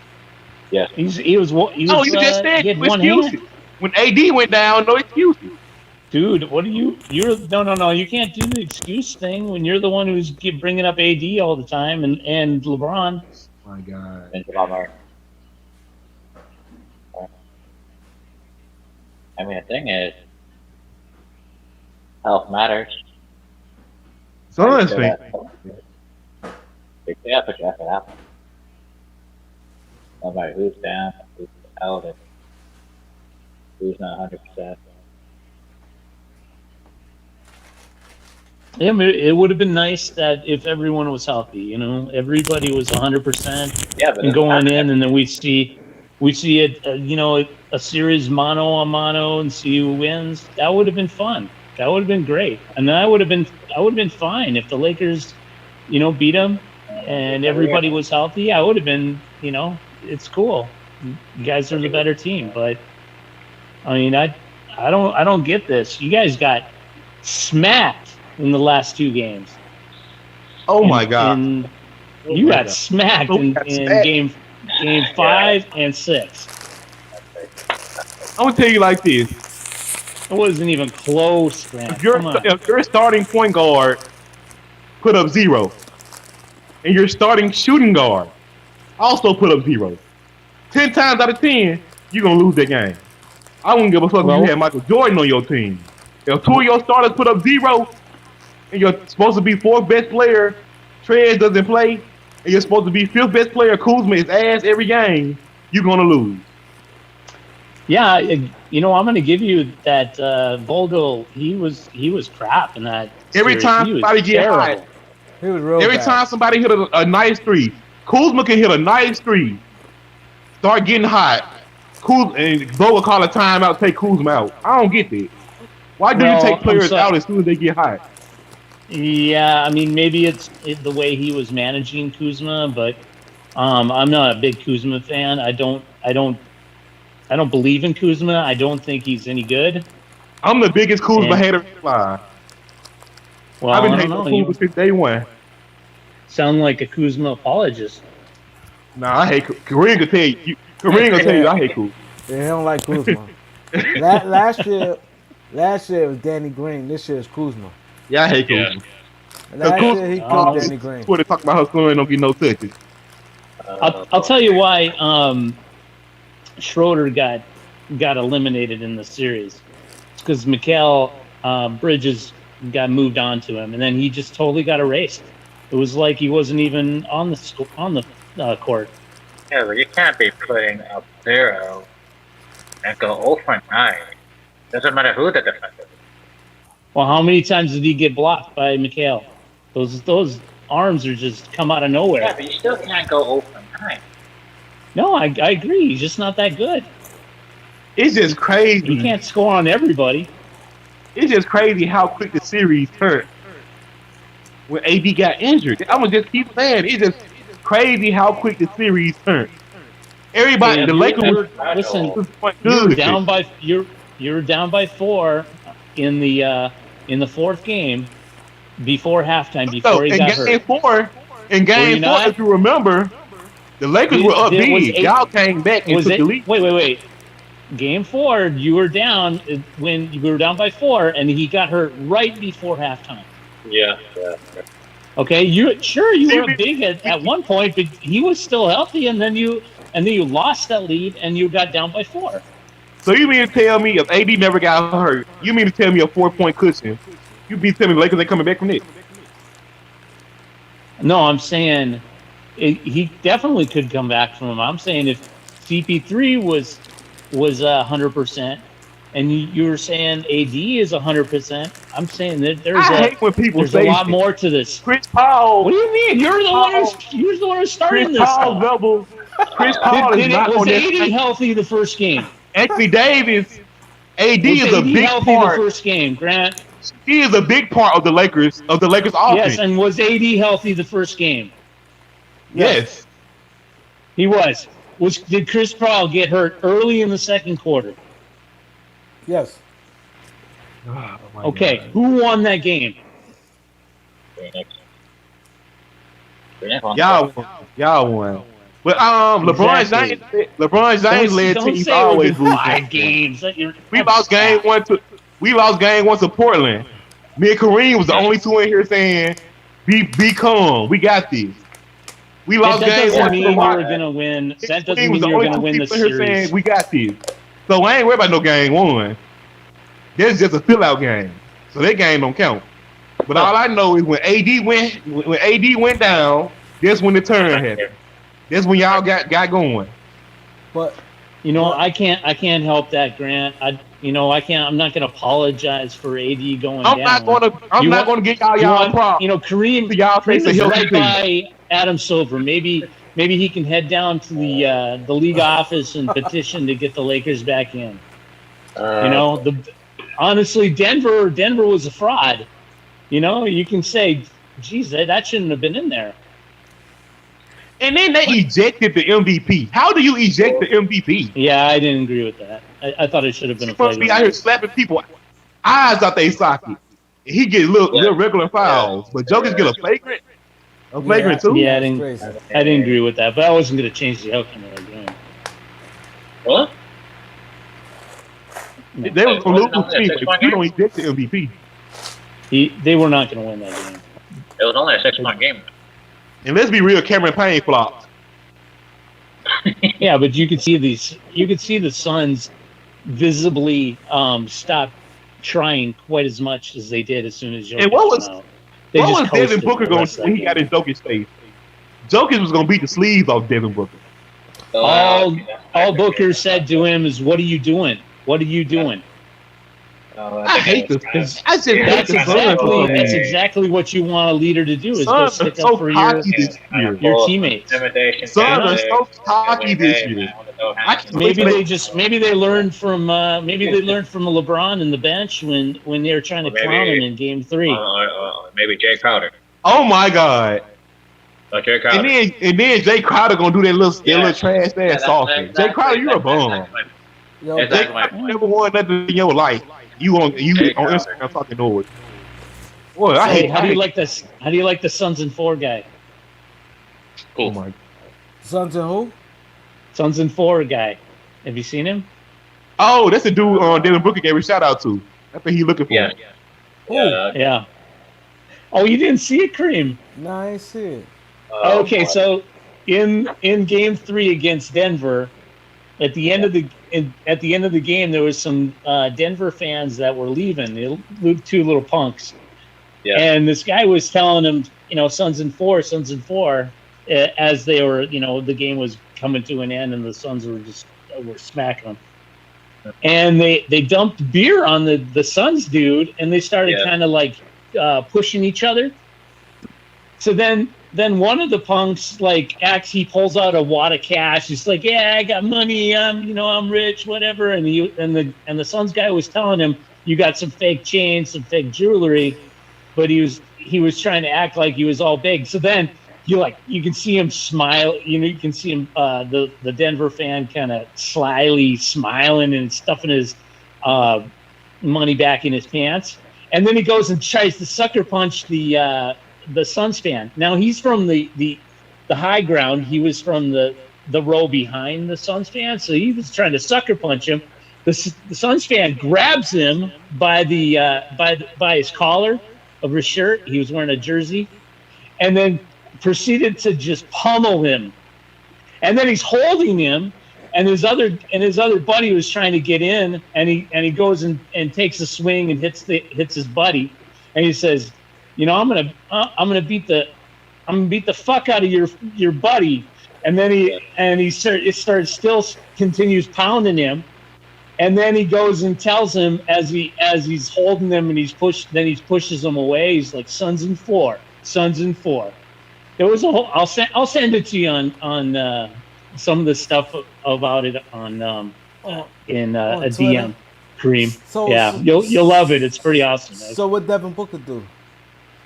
Yeah. He was. No, you just said he had no one excuses. hand. When AD went down, no excuses. Dude, what are you? No. You can't do the excuse thing when you're the one who's bringing up AD all the time and LeBron. My God. And Lamar. I mean, the thing is, health matters. So honestly, Big step if that happen. No matter who's down, who's out, and who's not 100%. Yeah, it would have been nice that if everyone was healthy. You know, everybody was 100% Yeah, but and going in, and then we see it. A series mano a mano and see who wins. That would have been fun. That would have been great, and then I would have been fine if the Lakers, beat them, and everybody was healthy. I would have been, it's cool. You guys are the better team, but I mean, I don't get this. You guys got smacked in the last 2 games. oh my God. You got smacked in smacked. game 5 and 6. I'm gonna tell you like this: It wasn't even close, man. if Come on. your starting point guard put up 0, and your starting shooting guard also put up 0, 10 times out of 10, you're gonna lose that game. I wouldn't give a fuck if Well- you had Michael Jordan on your team. If 2 of your starters put up 0, and you're supposed to be 4th best player, Trez doesn't play, and you're supposed to be 5th best player, Kuzma is ass every game, you're gonna lose. Yeah, I'm going to give you that Vogel. He was crap in that. Every series. time He was somebody get terrible. hot, He was real every bad. time somebody hit a nice 3, Kuzma can hit a nice 3, start getting hot, and Vogel call a timeout, take Kuzma out. I don't get that. Why do Well, you take I'm players sorry. out as soon as they get hot? Yeah, I mean, maybe it's the way he was managing Kuzma, but I'm not a big Kuzma fan. I don't believe in Kuzma. I don't think he's any good. I'm the biggest Kuzma And- hater alive. Well, I've been I don't hating on know. Kuzma You since day one. sound like a Kuzma apologist. Nah, I hate Kareem could tell you. Kareem gonna tell you I hate Kuzma. Yeah, he don't like Kuzma. last year it was Danny Green. This year is Kuzma. Yeah, I hate Kuzma. Last Kuzma- year he killed Danny Green. Twitter talk about her son don't get no touches. I'll tell you why Schroeder got eliminated in the series. It's because Mikal Bridges got moved on to him, and then he just totally got erased. It was like he wasn't even on the court. Yeah, but you can't be putting up 0 and go 0 for 9. Doesn't matter who the defender is. Well, how many times did he get blocked by Mikal? Those arms are just come out of nowhere. Yeah, but you still can't go 0 for 9. No, I agree. He's just not that good. It's just crazy. He can't score on everybody. It's just crazy how quick the series turned when AD got injured. I'm gonna just keep saying it's just crazy how quick the series turned. Everybody, Yeah, the Lakers were listen, good. you were down by 4 in the fourth game before halftime before he in got game hurt. four, in game you four, not? if you remember, the Lakers were up It was big. 8 Y'all came back and Was took it? the lead. Wait. Game 4, you were down when you were down by 4, and he got hurt right before halftime. Yeah. Okay, you were See, up big at one point, but he was still healthy, and then you lost that lead, and you got down by 4. So you mean to tell me if AD never got hurt, you mean to tell me a 4-point cushion? You be telling me the Lakers ain't coming back from this? No, I'm saying he definitely could come back from him. I'm saying if CP3 was 100%, and you were saying AD is 100%, I'm saying that I hate when people there's say a lot shit. more to this. Chris Paul. What do you mean? You're the one who's starting Chris this Paul stuff. double. Chris Paul is not Was on AD that. healthy the first game? Anthony Davis. AD Was is a AD big healthy the part. first game, Grant? He is a big part of the Lakers offense. Yes, and was AD healthy the first game? Yes. He was. Did Chris Paul get hurt early in the second quarter? Yes. Okay, who won that game? Phoenix. Y'all won. But LeBron Exactly. James led Don't teams say it always was lose. 5 games. We lost game one to Portland. Me and Kareem was the only two in here saying, "Be calm. We got this." We lost That game doesn't one mean to you're Washington. going to win. That Kareem doesn't was mean the you're only going to two win the people here saying, series. "We got this." So I ain't worried about no game one. That's just a fill-out game. So that game don't count. But all I know is when AD went down, that's when the turn happened. That's when y'all got going. But You know, I can't help that, Grant. I'm not going to apologize for AD going I'm down. not gonna get y'all props. Kareem, So y'all face Kareem a is healthy right by Adam Silver. Maybe he can head down to the league office and petition to get the Lakers back in. Honestly, Denver was a fraud. You can say, geez, that shouldn't have been in there. And then they ejected the MVP. How do you eject the MVP? Yeah, I didn't agree with that. I thought it should have been He a must be out flagrant. here slapping people eyes out they socket. He get little regular fouls, but Jokers get a flagrant. A flagrant too. Yeah, I that's didn't crazy. agree with that, but I wasn't going to change the outcome of that game. What? They were gonna lose the team if you don't eject the MVP. They were not going to win that game. It was only a 6-point game. And let's be real, Cameron Payne flopped. Yeah, but you could see the Suns visibly stop trying quite as much as they did as soon as Jokic And what was- came out. They What just was Devin coasted Booker the going rest to of when that he got game. in Jokic's face? Jokic was going to beat the sleeves off Devin Booker. All Booker said to him is, "What are you doing? What are you doing?" I hate this. I just hate That's the Suns for some that's reason. exactly what you want a leader to do is go Suns are stick up so for cocky this year. your teammates. Suns are so cocky this year. I can't wait Maybe till they learned from LeBron in the bench when they were trying to clown him in Game 3. Maybe Jay Crowder. Oh my God! Jay Crowder. And then Jay Crowder gonna do that little trash ass offense. Jay Crowder, you're a bum. Yo, Jay Crowder, you never won nothing in your life. You on Instagram talking noise. Boy, I Hey, hate. how do you like this? How do you like the Suns and 4 guy? Oh my. Sons and who? Suns and 4 guy. Have you seen him? Oh, that's the dude Devin Booker gave a shout out to. I think he looking for. Yeah. Who? Yeah. Oh, you didn't see it, Kareem? Nah, I ain't see it. Okay, so in Game 3 against Denver, at the end of the game, there was some Denver fans that were leaving. They two little punks, and this guy was telling them, Suns and 4, as they were, the game was coming to an end, and the Suns were smacking them, and they dumped beer on the Suns dude, and they started kind of like pushing each other. So then one of the punks he pulls out a wad of cash. He's like, "Yeah, I got money. I'm rich, whatever." And the Suns guy was telling him, "You got some fake chains, some fake jewelry," but he was trying to act like he was all big. So then you can see him smile. You can see him the Denver fan kind of slyly smiling and stuffing his money back in his pants. And then he goes and tries to sucker punch the Suns fan. Now he's from the high ground. He was from the row behind the Suns fan, so he was trying to sucker punch him. The Suns fan grabs him by by his collar of his shirt. He was wearing a jersey, and then proceeded to just pummel him. And then he's holding him, and his other buddy was trying to get in, and he goes and takes a swing and hits his buddy, and he says, I'm gonna beat the fuck out of your buddy. And then he continues pounding him, and then he goes and tells him as he's holding them and he pushes them away. He's like, Suns and 4. There was a whole. I'll send it to you on some of the stuff about it on in a DM, Kareem. So, you'll love it. It's pretty awesome. So what Devin Booker do?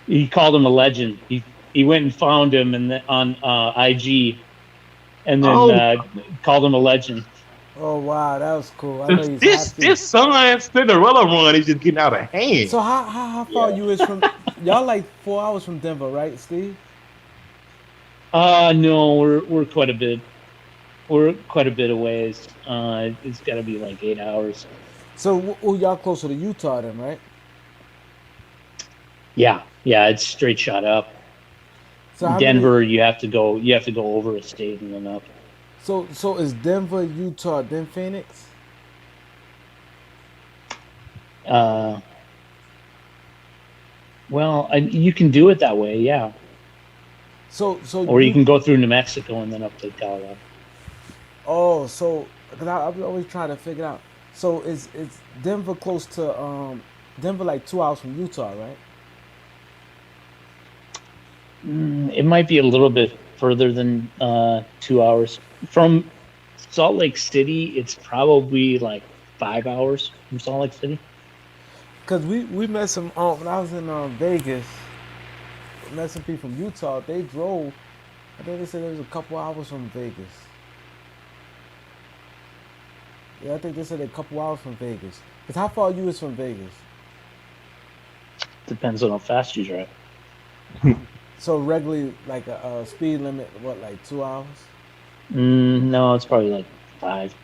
He called him a legend. He went and found him on IG, and then called him a legend. Oh wow, that was cool. I know he's This Suns Cinderella run is just getting out of hand. So how far you is from? Y'all like 4 hours from Denver, right, Steve? No, we're quite a bit. We're quite a bit away. It's got to be like 8 hours. So y'all closer to Utah then, right? Yeah, it's straight shot up. So Denver, you have to go over a state and then up. So is Denver, Utah, then Phoenix? Well, you can do it that way, yeah. Or you can go through New Mexico and then up to Colorado. Oh, so because I'm always trying to figure out. So is Denver close to Denver like 2 hours from Utah, right? It might be a little bit further than 2 hours. From Salt Lake City, it's probably like 5 hours from Salt Lake City. Because we met some when I was in Vegas. We met some people from Utah. They drove. I think they said it was a couple hours from Vegas. Yeah, I think they said a couple hours from Vegas. Because how far you is from Vegas? Depends on how fast you drive. So regularly, like a speed limit, what, like 2 hours? No, it's probably like 5.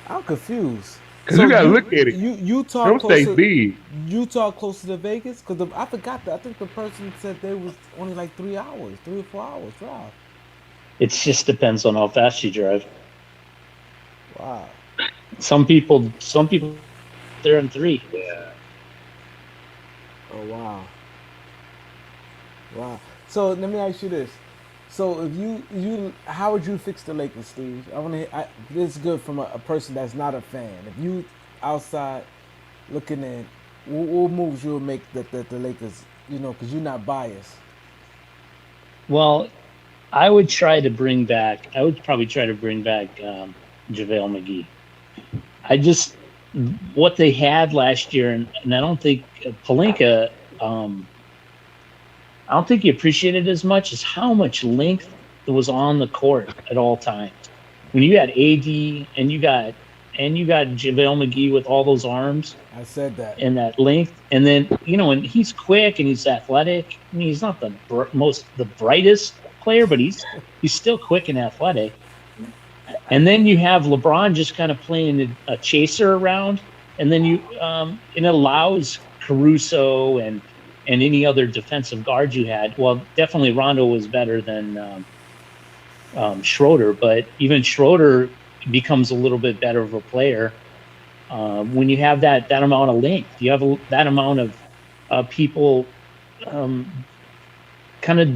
I'm confused. Because you gotta look at it. Utah Don't stay closer, big. Utah closer to Vegas? Because I forgot that. I think the person said they was only like 3 hours, 3 or 4 hours drive. It just depends on how fast you drive. Wow. Some people, they're in 3. Yeah. Oh wow. Wow. So let me ask you this. So if you how would you fix the Lakers, Steve? I want to. This is good from a person that's not a fan. If you outside looking in, what moves you would make the Lakers? You know, because you're not biased. Well, I would try to bring back. I would probably try to bring back JaVale McGee. I just what they had last year, and I don't think Palinka. I don't think he appreciated as much as how much length was on the court at all times. When you had AD and you got JaVale McGee with all those arms I said that. and that length, and then and he's quick and he's athletic. I mean, he's not the brightest player, but he's still quick and athletic. And then you have LeBron just kind of playing a chaser around, and then it allows Caruso and any other defensive guard you had. Well, definitely Rondo was better than Schroeder, but even Schroeder becomes a little bit better of a player when you have that amount of length. You have that amount of people kind of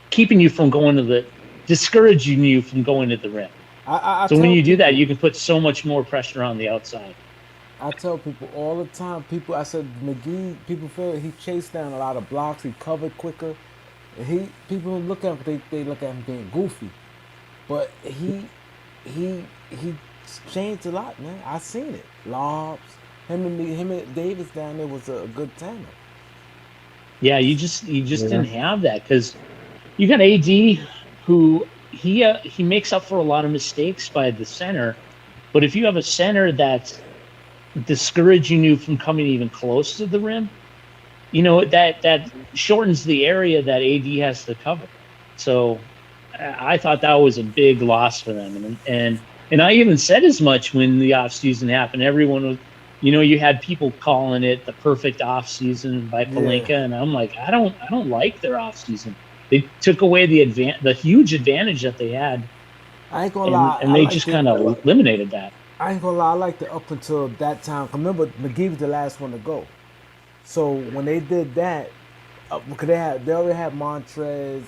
keeping you from discouraging you from going to the rim. So when you do that, you can put so much more pressure on the outside. I tell people all the time. I said McGee. People feel he chased down a lot of blocks. He covered quicker. People look at him. They look at him being goofy, but he changed a lot, man. I seen it. Lobs. Him and Davis down there was a good tandem. Yeah, you just didn't have that because you got AD who he makes up for a lot of mistakes by the center, but if you have a center that's discouraging you from coming even close to the rim, that shortens the area that AD has to cover. So I thought that was a big loss for them, and I even said as much when the offseason happened. Everyone was, you had people calling it the perfect offseason by Pelinka, and I'm like, I don't like their offseason. They took away the huge advantage that they had. I ain't gonna lie, and they just kind of eliminated that. I ain't gonna lie, I liked it up until that time. Remember, McGee was the last one to go. So when they did that, because they already had Montrez,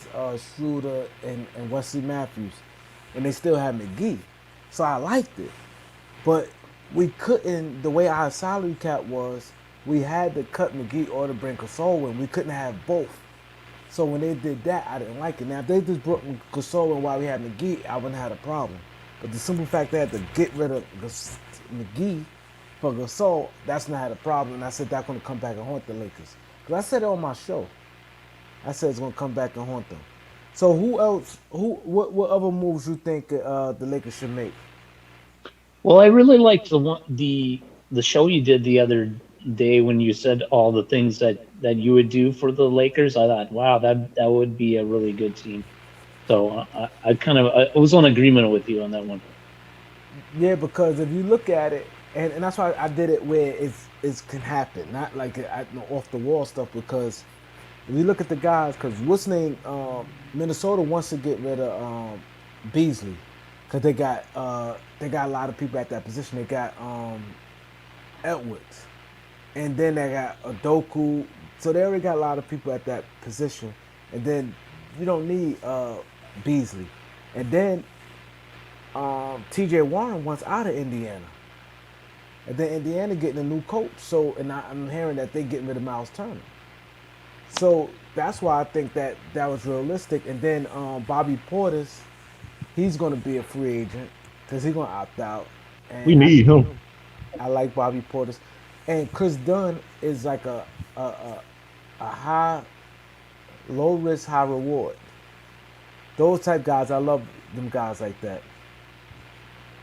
Schroeder, and Wesley Matthews, and they still had McGee. So I liked it, but we couldn't. The way our salary cap was, we had to cut McGee or to bring Gasol in. We couldn't have both. So when they did that, I didn't like it. Now if they just brought Gasol in while we had McGee, I wouldn't have had a problem. But the simple fact they had to get rid of McGee for Gasol, that's not a problem. And I said that's going to come back and haunt the Lakers. Because I said it on my show. I said it's going to come back and haunt them. So who else? What other moves you think the Lakers should make? Well, I really liked the show you did the other day when you said all the things that you would do for the Lakers. I thought, wow, that would be a really good team. So I was on agreement with you on that one. Yeah, because if you look at it, and that's why I did it where it can happen, not like off the wall stuff. Because if you look at the guys, because Minnesota wants to get rid of Beasley, because they got a lot of people at that position. They got Edwards, and then they got Udoka, so they already got a lot of people at that position. And then you don't need Beasley, and then T.J. Warren wants out of Indiana, and then Indiana getting a new coach. So, and I'm hearing that they getting rid of Miles Turner. So that's why I think that was realistic. And then Bobby Portis, he's going to be a free agent because he's going to opt out. And We need him. I like Bobby Portis, and Chris Dunn is like a low risk, high reward. Those type guys, I love them guys like that.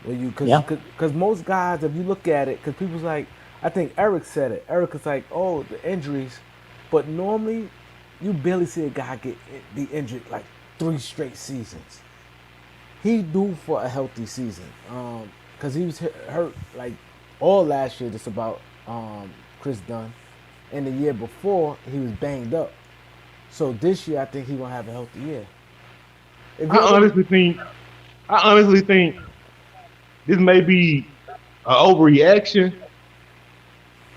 Because most guys, if you look at it, because people's like, I think Eric said it. Eric is like, oh, the injuries, but normally you barely see a guy be injured like 3 straight seasons. He due for a healthy season, because he was hurt like all last year, just about Chris Dunn, and the year before he was banged up. So this year I think he's gonna have a healthy year. I honestly think this may be an overreaction,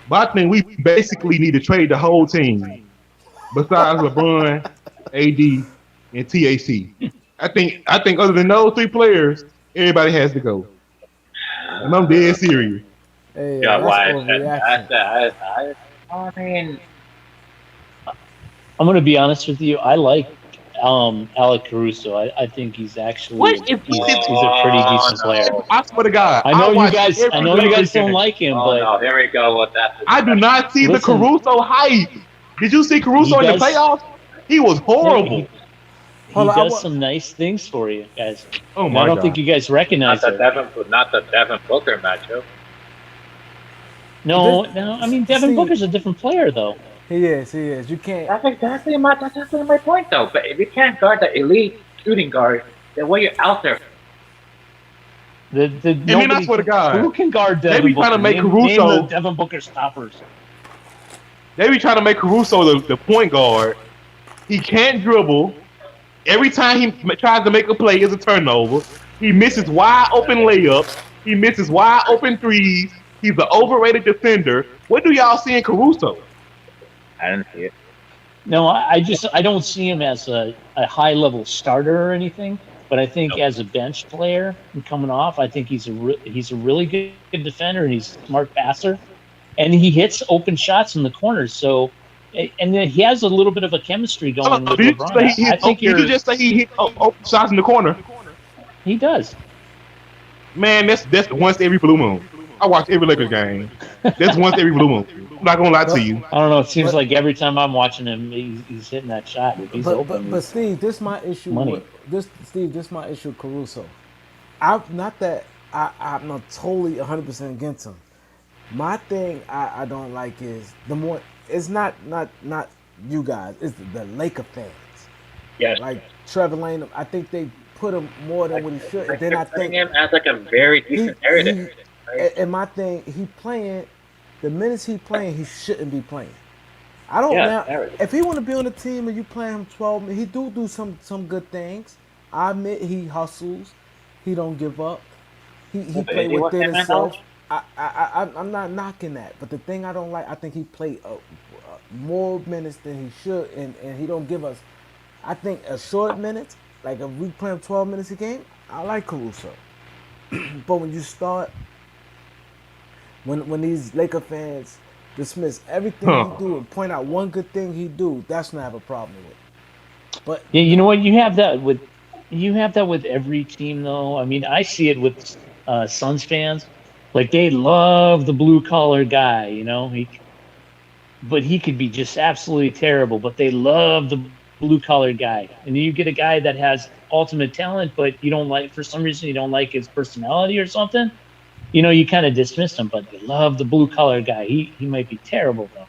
but I think we basically need to trade the whole team besides LeBron, AD, and TAC. I think other than those 3 players, everybody has to go. And I'm dead serious. Hey, Yeah, that's why I said overreaction. I mean, I'm going to be honest with you. I like Alec Caruso. I think he's What actually is with this? he's a pretty oh decent player. I swear to God, I I know you watch guys. I every know you Lakers guys don't game. like him, oh but no, here we go with that I do discussion. not see the listen, Caruso hype. Did you see he Caruso in the does. playoffs? He was No, horrible. Hold he on, I does want. some nice things for you guys, Oh and I my don't think God. you guys Not recognize the it. Devin Booker matchup. This, No. I mean, Devin Steve, Booker's a different player, though. he is. He is. You can't. That's exactly my point though. But if you can't guard the elite shooting guard, then what are you out there? The And then I nobody swear to can. God, Who can guard they Devin be trying to Booker? make Name the Caruso. Devin Booker stoppers. They be trying to make Caruso the point guard. He can't dribble. Every time he tries to make a play, is a turnover. He misses wide open layups. He misses wide open threes. He's an overrated defender. What do y'all see in Caruso? I didn't see it. No, I don't see him as a high level starter or anything. But I think as a bench player and coming off, I think he's a really good defender and he's a smart passer, and he hits open shots in the corners. So, and then he has a little bit of a chemistry going with Did you LeBron. say he I hit? think Did you just say he hit open shots in the corner? he does. Man, that's once every blue moon. I watch every Lakers game. That's once every blue moon. I'm not gonna lie to you. I don't know. It seems But like every time I'm watching him, he's hitting that shot. If he's open, but Steve, this my issue money. with this. Steve, this my issue with Caruso. I not that I'm not totally 100% against him. My thing I don't like is the more it's not you guys. It's the Laker fans. Yes. Like Trevor Lane. I think they put him more than what he should. Like Then they're I putting think him as like a very he decent narrative. Right? and my thing he playing. The minutes he playing, he shouldn't be playing. I don't Yeah, now. narrative. If he want to be on the team and you play him 12, he do some good things. I admit he hustles. He don't give up. He but play is he what within that man himself. does? I'm not knocking that, but the thing I don't like, I think he played more minutes than he should, and he don't give us. I think a short minutes, like if we play him 12 minutes a game, I like Caruso. But when you start, when these Laker fans dismiss everything Huh. he do and point out one good thing he do, that's when I have a problem with. But Yeah, you know what? You have that with every team, though. I mean, I see it with Suns fans. Like they love the blue collar guy, you know. But he could be just absolutely terrible. But they love the blue collar guy, and you get a guy that has ultimate talent, but you don't like for some reason you don't like his personality or something. You know, you kind of dismiss him, but they love the blue collar guy. He might be terrible though.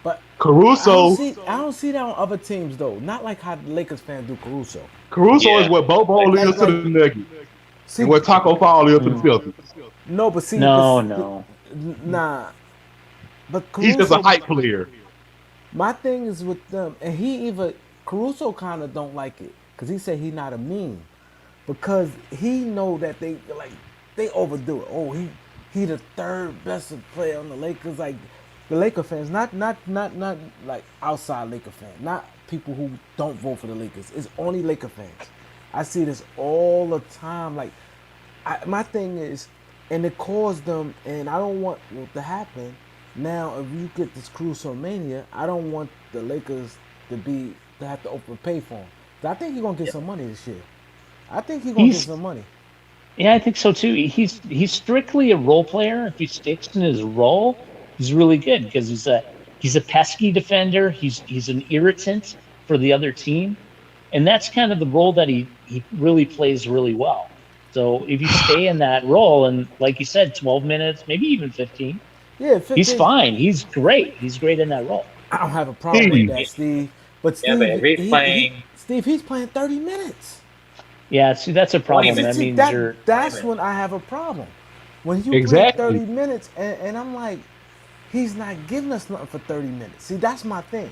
but Caruso. I don't see that on other teams though. Not like how the Lakers fans do Caruso. Caruso Yeah. is what Bobo Like- is to the like- Nuggets, See, and what Taco Fall is to the Celtics. no, but see, No. nah. But He's just Caruso, a hype player. my thing is with them, and Caruso kind of don't like it because he said he not a meme because he know that they overdo it. Oh, he the third best player on the Lakers. Like the Laker fans, not like outside Laker fans, not people who don't vote for the Lakers. It's only Laker fans. I see this all the time. Like my thing is, and it caused them, and I don't want what to happen. Now, if you get this Caruso mania, I don't want the Lakers to have to overpay for him. I think he's gonna get some money this year. I think he's gonna get some money. Yeah, I think so too. He's strictly a role player. If he sticks in his role, he's really good because he's a pesky defender. He's an irritant for the other team, and that's kind of the role that he really plays really well. So if you stay in that role and like you said, 12 minutes, maybe even 15, Yeah, he's 15. fine. He's great. He's great in that role. I don't have a problem Steve. with that, Steve. But Yeah, Steve, but if he's playing- Steve, he's playing 30 minutes. Yeah, see, that's a problem. See, That See, means you're. that's when I have a problem. When you Exactly. play 30 minutes, and I'm like, he's not giving us nothing for 30 minutes. See, that's my thing.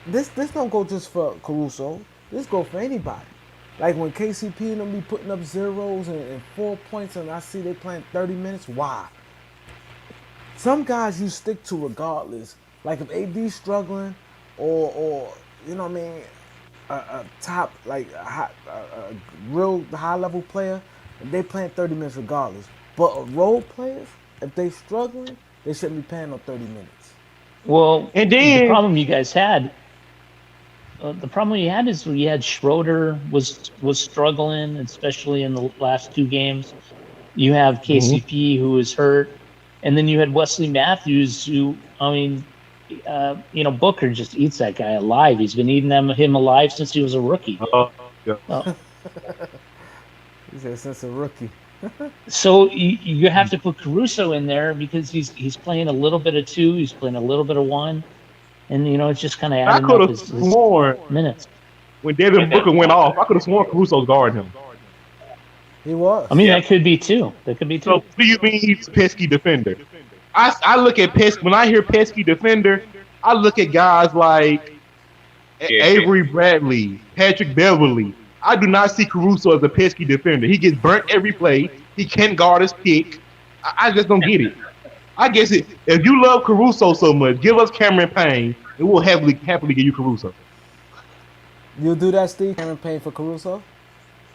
This don't go just for Caruso. This go for anybody. Like when KCP and them be putting up zeros and 4 points, and I see they playing 30 minutes. Why? Some guys you stick to regardless. Like if AD's struggling, or you know what I mean, a top like a real high level player, they playing 30 minutes regardless. But role players, if they struggling, they shouldn't be paying no 30 minutes. Well, And the then problem you guys had, is you had Schroeder was struggling, especially in the last two games. You have KCP who was hurt, and then you had Wesley Matthews, who I mean, Booker just eats that guy alive. He's been eating him alive since he was a rookie. yeah. He said since a rookie. So you have to put Caruso in there because he's playing a little bit of two, he's playing a little bit of one, and it's just kind of I adding could up have his sworn minutes. when Devin Booker went off, I could have sworn Caruso was guarding him. He was. I mean, that could be two. That could be two. So what do you mean he's a pesky defender? I look at when I hear pesky defender, I look at guys like Avery Bradley, Patrick Beverly. I do not see Caruso as a pesky defender. He gets burnt every play. He can't guard his pick. I just don't get it. I guess if you love Caruso so much, give us Cameron Payne, and we'll happily give you Caruso. You'll do that, Steve? Cameron Payne for Caruso?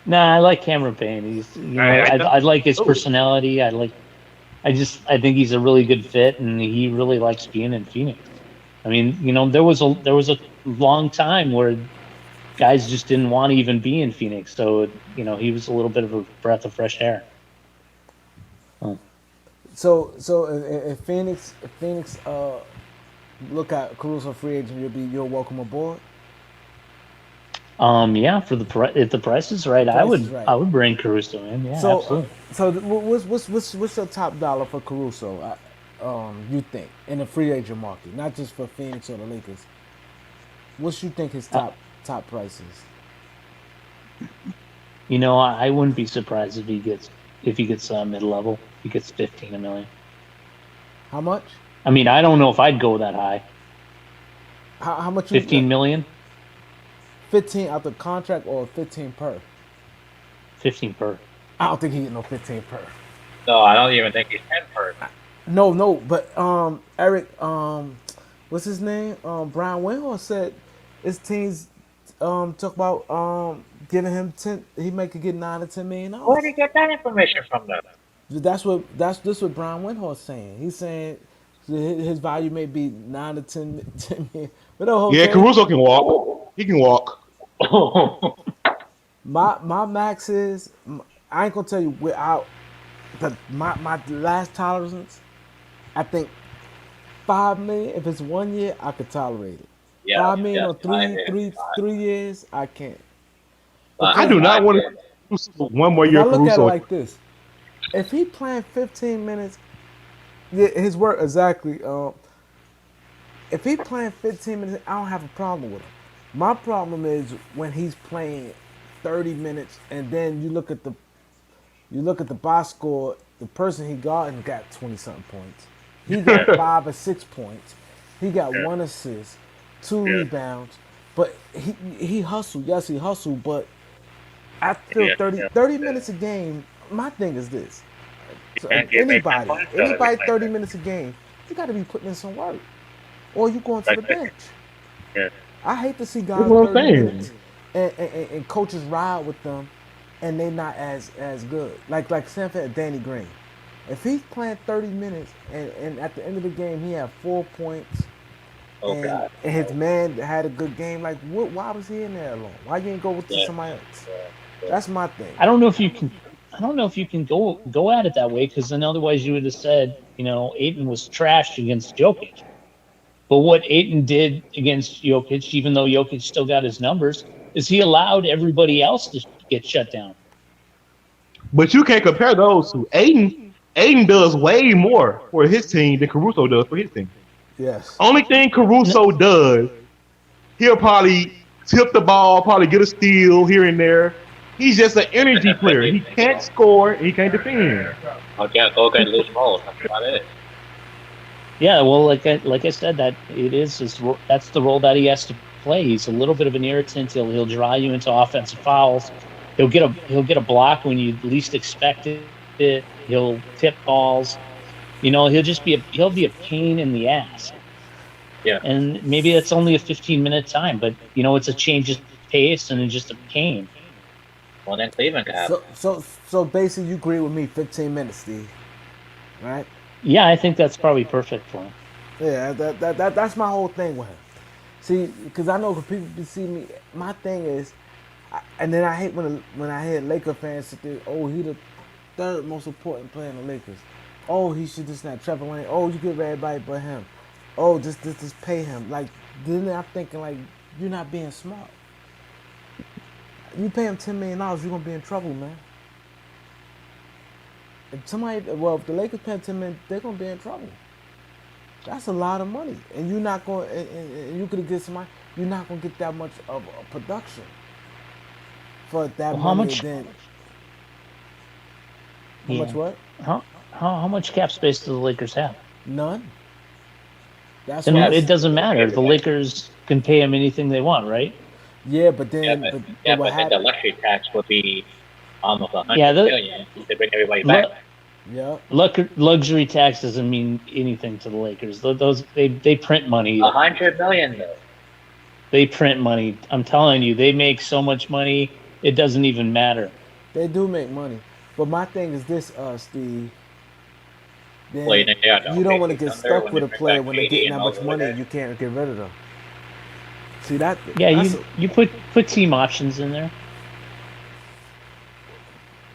Nah, I like Cameron Payne. He's, I like his personality. I think he's a really good fit, and he really likes being in Phoenix. I mean, there was a long time where guys just didn't want to even be in Phoenix, so he was a little bit of a breath of fresh air. Oh. So if Phoenix look at Caruso free agent, you're welcome aboard. Yeah, for if the price is right, I would bring Caruso in. Yeah, absolutely. So what's your top dollar for Caruso? You think in the free agent market, not just for Phoenix or the Lakers? What you think his top price is? I wouldn't be surprised if he gets mid level. He gets 15 million. How much? I mean, I don't know if I'd go that high. How much? 15 million. 15 out the contract or 15 per? 15 per. I don't think he get no 15 per. No, I don't even think he's 10 per. No, but Eric, what's his name? Brian Windhorst said his teams talk about giving him 10. He could get $9 to $10 million. Where did he get that information from, though? That's what Brian Windhorst saying. He's saying his value may be $9 to $10 million. But Caruso can walk. He can walk. My max is, I ain't gonna tell you without my last tolerance. I think $5 million. If it's 1 year, I could tolerate it. Yeah, $5 million on 3 years, I can't. I do not want to one more year. I look Caruso. at it like this: if he playing 15 minutes, his work exactly. If he playing 15 minutes, I don't have a problem with him. My problem is when he's playing 30 minutes, and then you look at the box score. The person he got 20-something points. He got 5 or 6 points. He got 1 assist, 2 rebounds. But he hustled. Yes, he hustled. But I feel 30 minutes a game. My thing is this: so anybody 30 minutes a game, you got to be putting in some work, or you going to the bench. Yeah. I hate to see guys 30 minutes and coaches ride with them, and they not as good. Like Sanford Danny Green. If he's playing 30 minutes and at the end of the game he had 4 points, and his man had a good game, like why was he in there alone? Why you didn't go with somebody else? That's my thing. I don't know if you can go at it that way, because then otherwise you would have said, Ayton was trashed against Jokic. But what Ayton did against Jokic, even though Jokic still got his numbers, is he allowed everybody else to get shut down. But you can't compare those two. Ayton does way more for his team than Caruso does for his team. Yes. Only thing Caruso does, he'll probably tip the ball, probably get a steal here and there. He's just an energy player. He can't score. He can't defend. Go get loose balls. That's about it. Yeah, well, like I said, that's the role that he has to play. He's a little bit of an irritant. He'll draw you into offensive fouls. He'll get a block when you least expect it. He'll tip balls. He'll be a pain in the ass. Yeah. And maybe it's only a 15-minute time, but it's a change of pace and it's just a pain. Well, then Cleveland can have. So basically, you agree with me? 15 minutes, Steve. Right? Yeah, I think that's probably perfect for him. Yeah, that's my whole thing with him. See, because I know 'cause people see me. My thing is, and then I hate when I hear Laker fans sit there. Oh, he the third most important player in the Lakers. Oh, he should just not Trevor Wayne. Oh, you give everybody but him. Oh, just pay him. Like then I'm thinking like you're not being smart. You pay him $10 million, you're gonna be in trouble, man. If if the Lakers pay him 10 million, they're gonna be in trouble. That's a lot of money, and you're not going. And you could get somebody. You're not gonna get that much of a production for that Well, how money. And much? then how much Yeah. what? How much cap space do the Lakers have? None. That's Then why. it doesn't matter. The Lakers can pay him anything they want, right? Yeah, but Yeah, then but but what then the happened? luxury tax would be almost a Yeah, hundred million to bring everybody back. Yeah, luxury tax doesn't mean anything to the Lakers. Those they print money. 100 million though. They print money. I'm telling you, they make so much money. It doesn't even matter. they do make money. But my thing is this, Steve. Well, Then yeah, the you don't want to OKC get Thunder stuck when with they a bring player back when they're KD getting and that all much those money guys. and you can't get rid of them. See that? Yeah, That's you put team options in there.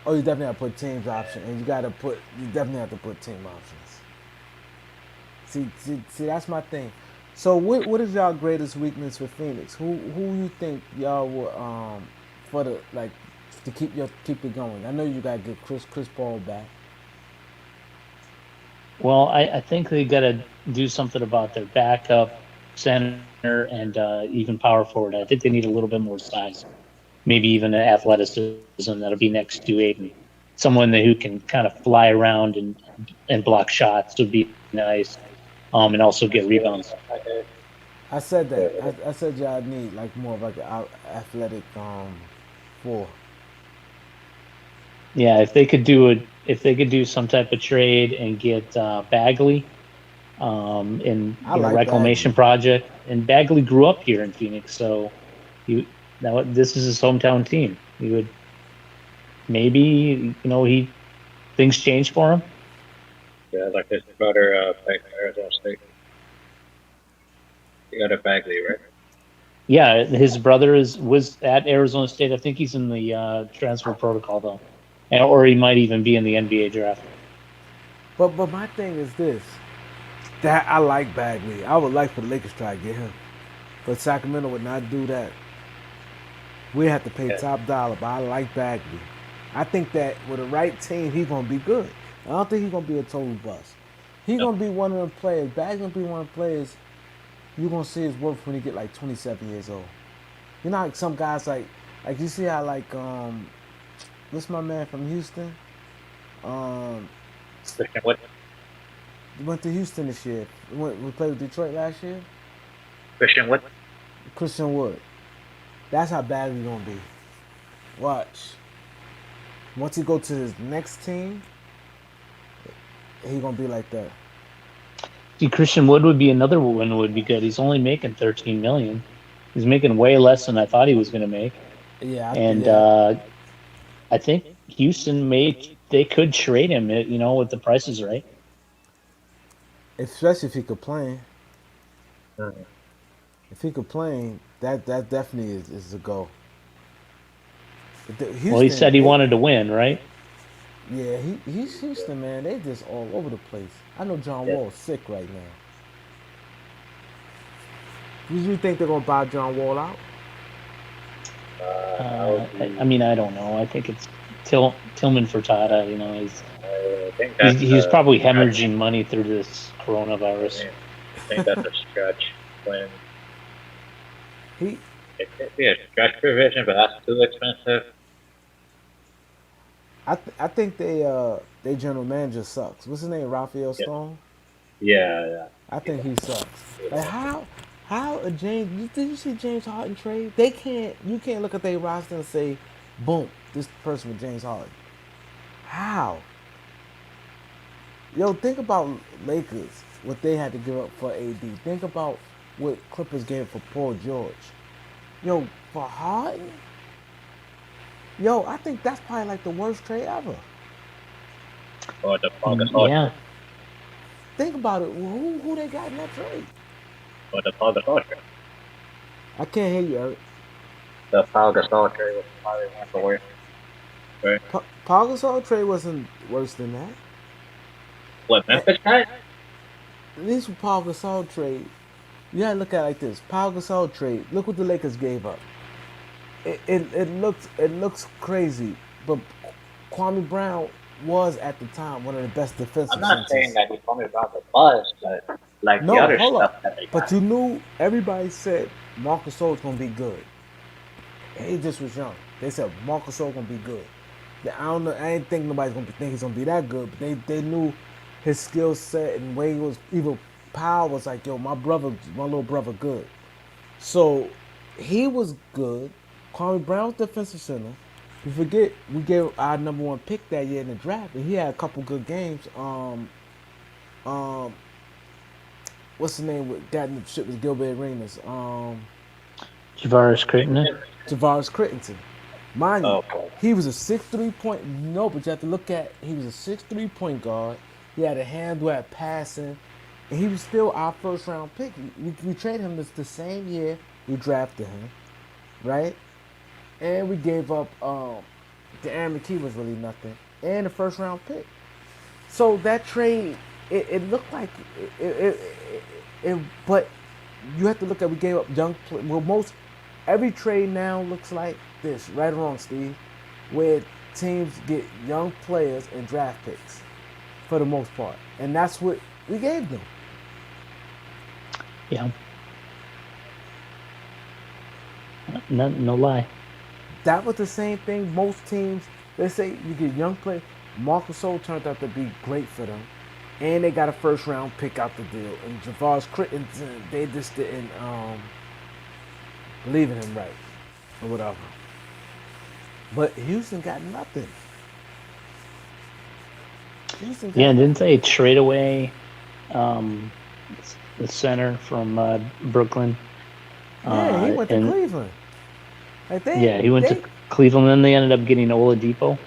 oh, you definitely have to put teams option, and you definitely have to put team options. See, that's my thing. So, what is y'all greatest weakness for Phoenix? Who you think y'all will for the like to keep it going? I know you gotta get Chris Paul back. Well, I think they got to do something about their backup center and even power forward. I think they need a little bit more size, maybe even an athleticism that'll be next to Aiden. Someone who can kind of fly around and block shots would be nice, and also get rebounds. I said that. I said y'all need like more of like an athletic four. Yeah, if they could do some type of trade and get Bagley, in I like reclamation Bagley. project, and Bagley grew up here in Phoenix, so you now this is his hometown team. He would maybe he things change for him. Yeah, like his brother played for Arizona State. You got a Bagley, right? Yeah, his brother was at Arizona State. I think he's in the transfer protocol though, or he might even be in the NBA draft. But my thing is this. That I like Bagley. I would like for the Lakers to try to get him. But Sacramento would not do that. We have to pay Yeah. top dollar, but I like Bagley. I think that with the right team, he's gonna be good. I don't think he's gonna be a total bust. He's gonna be one of the players. Bagley gonna be one of the players you're gonna see his worth when he get like 27 years old. You know, like some guys like you see how like what's my man from Houston? Um, Christian Wood. went to Houston this year. We played with Detroit last year. Christian Wood. Christian Wood. That's how bad we gonna be. Watch. Once he go to his next team, he gonna be like that. See, Christian Wood would be another one would be good. He's only making 13 million. He's making way less than I thought he was going to make. Yeah, And I think Houston they could trade him, with the prices right. especially if he could play. Mhm. If he could play, that definitely is a go. But Houston, Well, he said he wanted to win, right? Yeah, he's Houston, man. They just all over the place. I know John Yeah. Wall's sick right now. Do you think they're gonna buy John Wall out? I mean, I don't know. I think it's Tillman Furtada. I think that's He's probably hemorrhaging money through this coronavirus. I think that's a stretch when He it could be a stretch provision, but that's too expensive. I think they general manager sucks. What's his name? Raphael Yeah. Stone. Yeah. I think he sucks. Like how a James? Did you see James Harden trade? They can't. You can't look at their roster and say, boom, this person with James Harden. How? Yo, think about Lakers. What they had to give up for AD. Think about what Clippers gave for Paul George. Yo, for Harden. Yo, I think that's probably like the worst trade ever. Or the August. Yeah, think about it. Who they got in that trade? But the Paul Gasol trade. I can't hear you, Eric. The Paul Gasol trade was probably one of the worst. Right? Paul Gasol trade wasn't worse than that. What Memphis got? At least with Paul Gasol trade, you gotta look at it like this. Paul Gasol trade. Look what the Lakers gave up. It looks crazy, but Kwame Brown was at the time one of the best defensive I'm not saying centers. that he told me about the buzz, but like No, the other hold stuff up. that they But got. you knew everybody said Marcus Gasol was gonna be good. He just was young. They said Marcus Gasol gonna be good. I don't know. I didn't think nobody's gonna think he's gonna be that good, but they knew his skill set and way he was. Even Powell was like, yo, my little brother, good. So he was good. Kwame Brown's defensive center. You forget we gave our number one pick that year in the draft, and he had a couple good games. Um, what's the name? Got in the shit with Gilbert Arenas. Javaris Crittenton. Javaris Crittenton. Mind you, Okay. he was a 6'3" point. No, but you have to look at. He was a 6'3" point guard. He had a handle at passing, and he was still our first round pick. We traded him the same year we drafted him, right? And we gave up. The Aaron McKee was really nothing, and the first round pick. So that trade, it looked like but you have to look at we gave up young. Well, every trade now looks like this, right or wrong, Steve, where teams get young players and draft picks for the most part, and that's what we gave them. Yeah. No lie. That was the same thing. Most teams, they say you get young players. Marcus Gasol turned out to be great for them, and they got a first round pick out the deal. And Javaris Crittenton, they just didn't believe in him right or whatever. But Houston got nothing. Houston got Yeah, didn't they trade away the center from Brooklyn? Yeah, he went to and- Cleveland. Like he went to Cleveland, and they ended up getting Oladipo.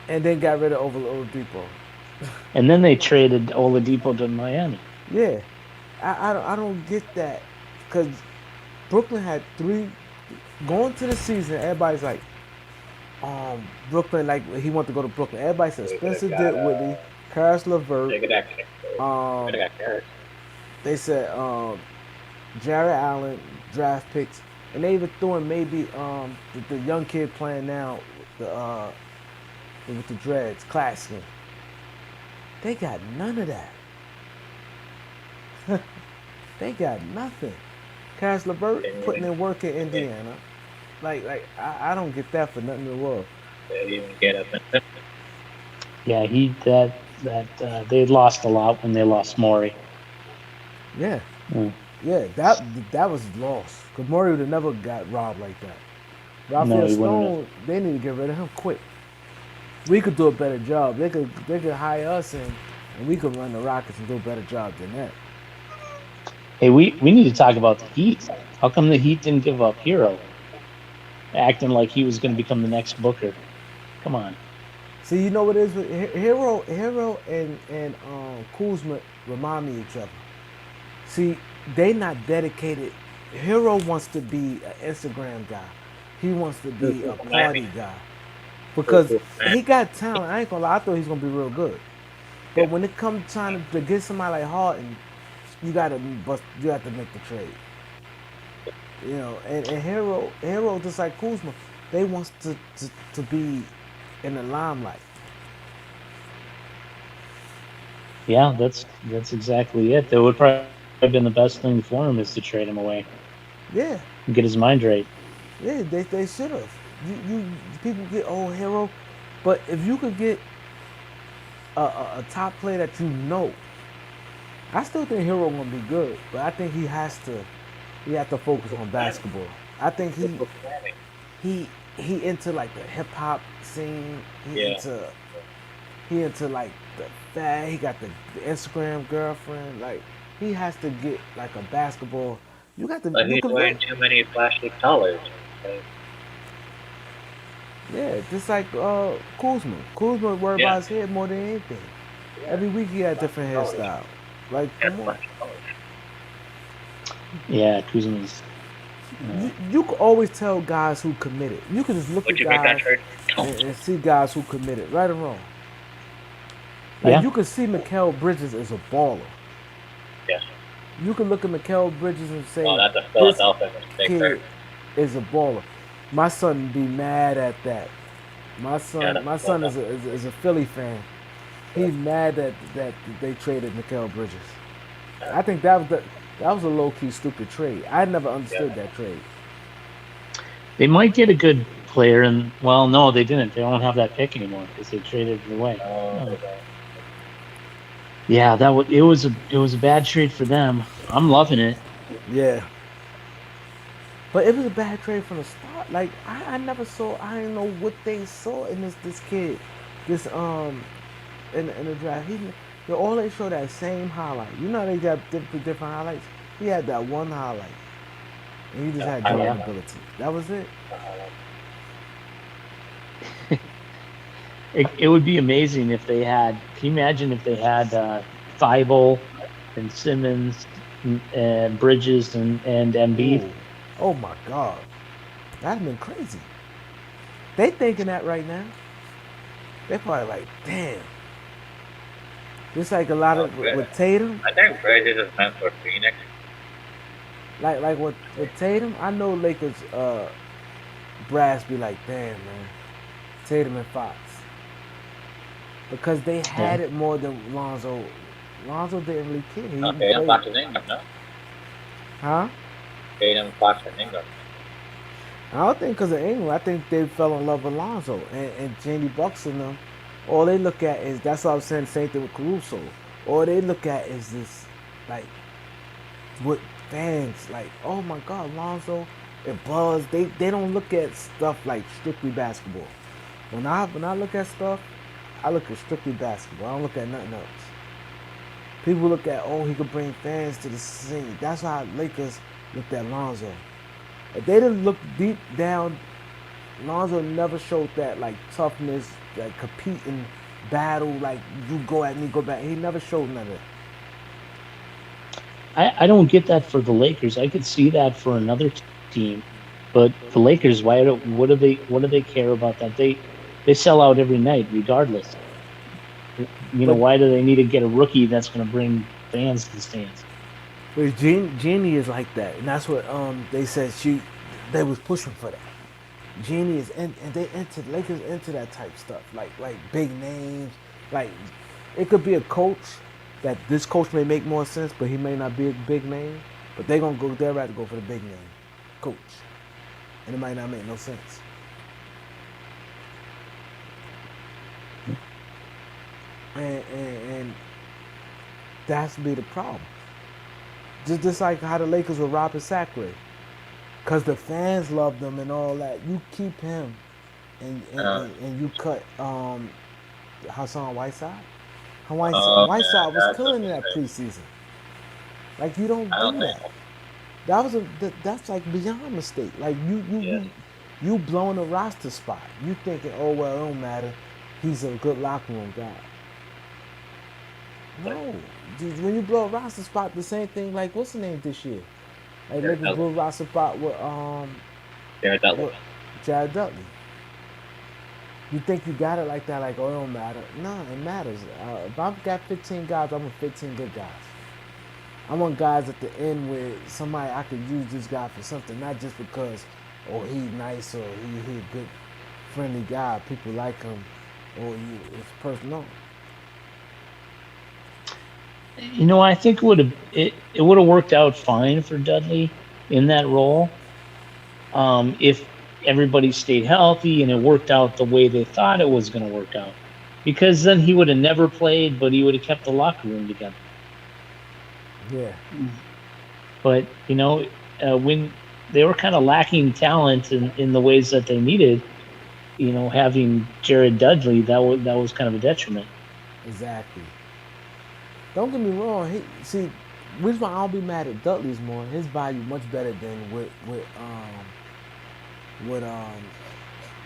and then got rid of Oladipo. And then they traded Oladipo to Miami. Yeah, I don't get that because Brooklyn had three going to the season. Everybody's like, Brooklyn, like he wanted to go to Brooklyn. Everybody said Spencer Dinwiddie, Karis LeVert. They could have Garrett. They said Jared Allen draft picks, and they even threw in maybe the young kid playing now with the dreads, Claxton. They got none of that. They got nothing. Karis LeVert putting in work in Indiana. Like I don't get that for nothing in the world. They didn't even get up. Yeah, they lost a lot when they lost Morey. Yeah. Mm. Yeah, that was lost. Because Murray would have never got robbed like that. No, Raphael he wouldn't Stone, they need to get rid of him quick. We could do a better job. They could hire us and we could run the Rockets and do a better job than that. Hey, we need to talk about the Heat. How come the Heat didn't give up Hero? Acting like he was going to become the next Booker. Come on. See, you know what it is with Hero and Kuzma remind me of each other. See, they not dedicated. Hero wants to be an Instagram guy. He wants to be a party guy. Because he got talent. I ain't gonna lie, I thought he was gonna be real good. But when it comes time to get somebody like Harden, you have to make the trade. You know, and Hero just like Kuzma, they wants to be in the limelight. Yeah, that's exactly it. That would probably have been the best thing for him is to trade him away Yeah. and get his mind right. Yeah, they should have. You people get Hero, but if you could get a top player that you know, I still think Hero gonna be good, but I think he has to focus on basketball. I think he into like the hip hop scene. He into like the fad. He got the Instagram girlfriend. Like he has to get like a basketball. You got to. But he's wearing too many flashy colors. Yeah, just like Kuzma. Kuzma worried about his head more than anything. Every week he had a different hairstyle. Like, come on. Yeah, Kuzma's. You can always tell guys who committed. You can just look Would at you make that guys trade? and see guys who committed, right or wrong. Like Yeah. you can see Mikal Bridges as a baller. Yes. You can look at Mikal Bridges and say Well, that's a this Philadelphia mistake kid there. is a baller. My son be mad at that. My Yeah, son, that's is a Philly fan. He's mad that they traded Mikal Bridges. I think that was a low key stupid trade. I never understood that trade. They might get a good player, and well, no, they didn't. They don't have that pick anymore because they traded it away. Yeah, it was a bad trade for them. I'm loving it. Yeah. But it was a bad trade from the start. Like I never saw. I didn't know what they saw in this kid, this in the draft. They always show that same highlight. You know they got different highlights. He had that one highlight, and he just had dribbling ability. That was it. It would be amazing if they had. Can you imagine if they had Thibault and Simmons and Bridges and Embiid? Ooh. Oh my God, that'd been crazy. They thinking that right now. They probably like, damn. Just like a lot of with Tatum. I think Bridges is meant for Phoenix. Like with Tatum, I know Lakers brass be like, damn man, Tatum and Fox. Because they had it more than Lonzo. Lonzo didn't really care. He Tatum, Fox, and Ingram, no? Huh? Tatum, Fox, and Ingram. I don't think because of Ingram. I think they fell in love with Lonzo and Jamie Bucks and them. All they look at is, that's what I was saying, the same thing with Caruso. All they look at is this, like, what fans, like, oh my God, Lonzo, and Buzz, they don't look at stuff like strictly basketball. When I look at stuff, I look at strictly basketball. I don't look at nothing else. People look at, oh, he could bring fans to the scene. That's how Lakers looked at Lonzo. If they didn't look deep down, Lonzo never showed that like toughness, like competing, battle, like you go at me, go back. He never showed none of it. I don't get that for the Lakers. I could see that for another team, but the Lakers, what do they care about that? They sell out every night regardless. Why do they need to get a rookie that's going to bring fans to the stands? But Jeannie is like that, and that's what they said they was pushing for that. Jeannie is and they into Lakers into that type stuff, like big names. Like it could be a coach that this coach may make more sense, but he may not be a big name. But they'd rather go for the big name coach, and it might not make no sense. And that's be the problem. Just like how the Lakers with Robert Sacre, because the fans love them and all that. You keep him, and you cut Hassan Whiteside. Whiteside was killing in that preseason. Like you don't do that. That's like beyond a mistake. Like you blowing a roster spot. You thinking, oh well, it don't matter. He's a good locker room guy. No, when you blow a roster spot, the same thing. Like what's the name this year? Like Lakers blew a roster spot with Jared Dudley. Jared Dudley. You think you got it like that? Like oh, it don't matter. No, it matters. If I've got 15 guys, I want 15 good guys. I want guys at the end where somebody I could use this guy for something, not just because oh he's nice or he a good friendly guy. People like him, or it's personal. I think it would have worked out fine for Dudley in that role if everybody stayed healthy and it worked out the way they thought it was going to work out. Because then he would have never played, but he would have kept the locker room together. Yeah. But when they were kind of lacking talent in the ways that they needed, having Jared Dudley, that was kind of a detriment. Exactly. Don't get me wrong. Reason why I don't be mad at Dudley's more. His value much better than with what's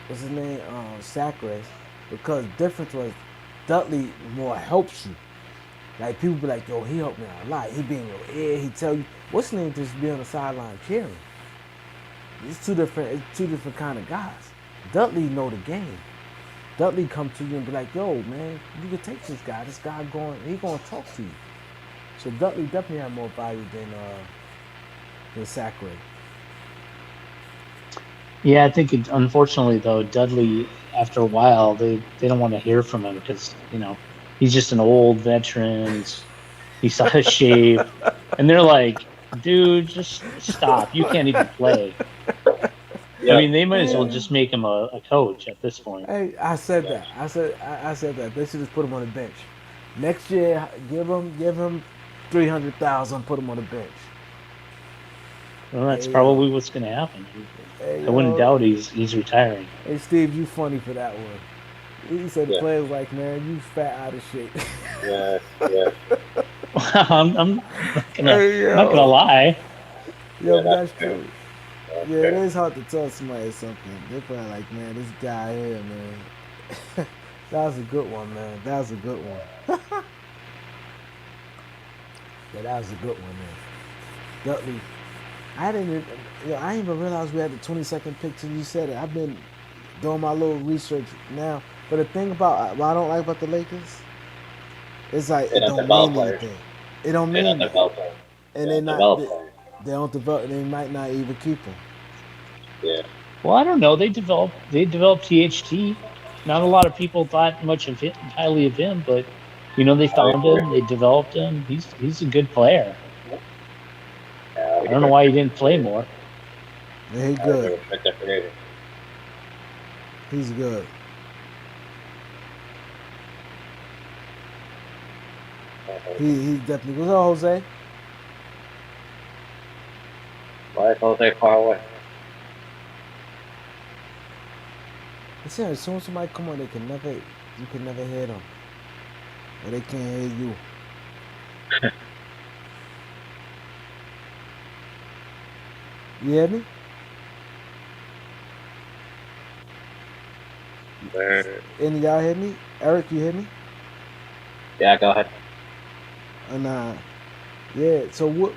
his name, Sacre, because difference was Dudley more helps you. Like people be like, yo, he helped me out a lot. He be in your ear. He tell you what's his name just be on the sideline cheering. It's two different kind of guys. Dudley know the game. Dudley come to you and be like, yo, man, you can take this guy. This guy he gonna talk to you. So Dudley definitely have more value than Sacre. Yeah, I think unfortunately though, Dudley after a while they don't want to hear from him because he's just an old veteran. He's out of shape, and they're like, dude, just stop. You can't even play. Yeah. I mean, they might as well just make him a coach at this point. Hey, I said that. I said that. They should just put him on the bench. Next year, give him 300,000. Put him on the bench. Well, that's probably what's going to happen. I wouldn't doubt he's retiring. Hey, Steve, you funny for that one. He said the players like, man, you fat out of shape. Yeah. I'm not gonna lie. Yo, that's true. Yeah, it is hard to tell somebody something. They're probably like, man, this guy here, man. That was a good one, man. That was a good one. Yeah, that was a good one, man. Dudley. I didn't even realize we had the 22nd pick till you said it. I've been doing my little research now. But the thing about what I don't like about the Lakers, it's like it don't mean anything. It don't mean anything. And they don't develop. They might not even keep him. Yeah. Well, I don't know. They developed THT. Not a lot of people thought much of him, highly of him, but they found him. They developed him. He's a good player. I don't know why he didn't play more. Yeah, he's good. He's good. He definitely. What's up, Jose? Why is Jose far away? Listen, as soon as somebody come on, you can never hear them, or they can't hear you. You hear me? Any of y'all hear me? Eric, you hear me? Yeah, go ahead. And yeah. So what?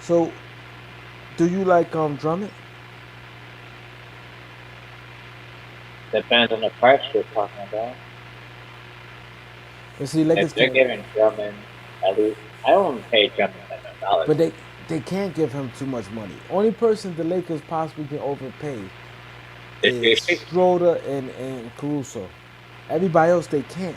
So, do you like Drummond? Depends on the price we're talking about. But see, Lakers If they're giving Drummond at least, I don't pay Drummond $1 million. But they can't give him too much money. Only person the Lakers possibly can overpay is Schroeder and Caruso. Everybody else they can't.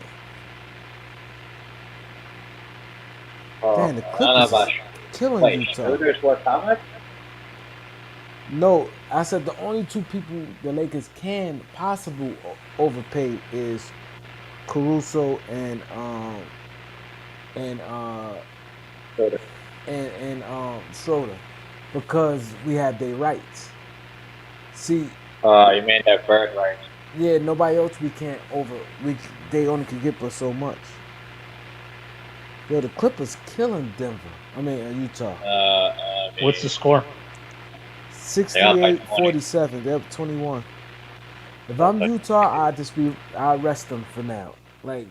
Damn, the Clippers is killing Utah. Schroeder's worth how much? No, I said the only two people the Lakers can possibly overpay is Caruso and Schroeder, because we have their rights. See. You mean that bird rights? Yeah, nobody else we can't they only can get but so much. Yo, the Clippers killing Denver. Utah. What's the score? 68-47. They're up 21. If I'm Utah, I'd rest them for now. Like,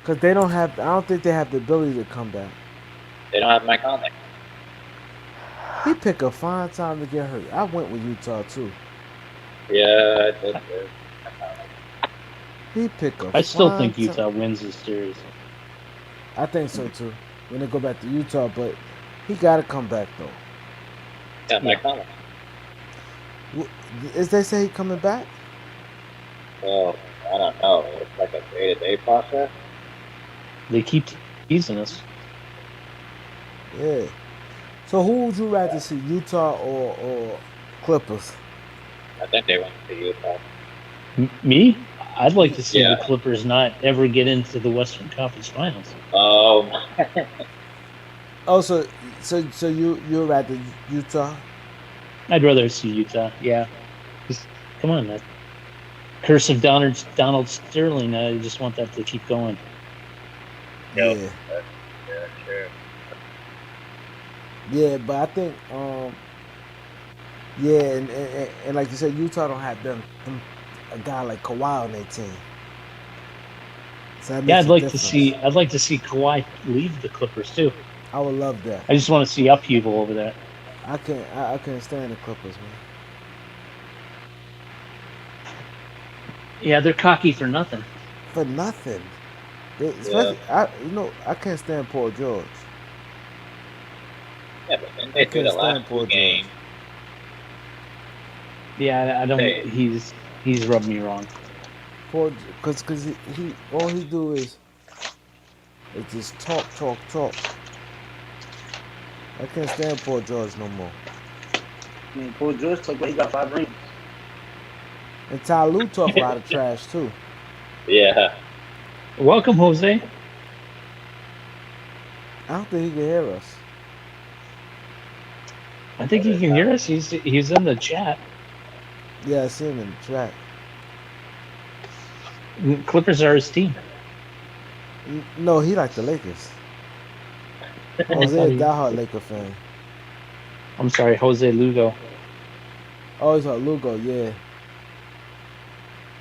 cause I don't think they have the ability to come back. They don't have Mike Conley. He picked a fine time to get hurt. I went with Utah too. Yeah, I did. He picked a I still think Utah wins this series. I think so too. When they go back to Utah, but he got to come back though. Yeah, Mike Conley. Is they say he coming back? Well, I don't know. It's like a day-to-day process. They keep teasing us. Yeah. So who would you rather see, Utah or Clippers? I think they went to Utah. Me? I'd like to see the Clippers not ever get into the Western Conference Finals. Oh, so you'd rather Utah? I'd rather see Utah. Yeah. Come on, that curse of Donald Sterling. I just want that to keep going. Yeah. Yeah, sure. Yeah, but I think, and like you said, Utah don't have them a guy like Kawhi on their team. So that Yeah, makes I'd a like difference. to see. I'd like to see Kawhi leave the Clippers too. I would love that. I just want to see upheaval over there. I can't stand the Clippers, man. Yeah, they're cocky for nothing. For nothing. Especially, I can't stand Paul George. Yeah, but then they do the last two games. Yeah, I don't. Hey. He's rubbed me wrong. Paul, cause he all he do is just talk. I can't stand Paul George no more. I mean, Paul George talked like he got 5 rings. And Ty Lue talk a lot of trash too. Yeah. Welcome, Jose. I don't think he can hear us. I think he can hear us. He's in the chat. Yeah, I see him in the track. Clippers are his team. No, he like the Lakers. Jose a diehard Laker fan. I'm sorry, Jose Lugo. Oh, he's like Lugo, yeah.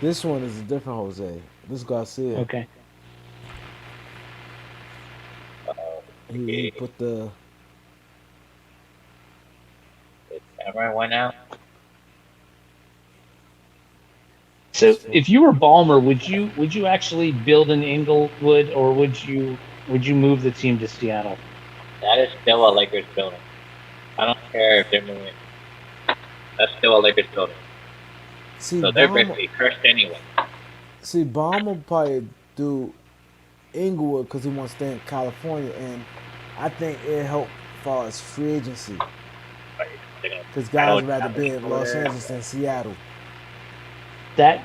This one is a different Jose. This Garcia. Okay. He put the. Everyone went out. So, if you were Ballmer, would you actually build in Inglewood, or would you move the team to Seattle? That is still a Lakers building. I don't care if they're moving. That's still a Lakers building. See, So they're basically cursed anyway. See, Baum will probably do Inglewood because he wants to stay in California, and I think it helped as far as free agency. Because guys would rather be in Los Angeles than Seattle. That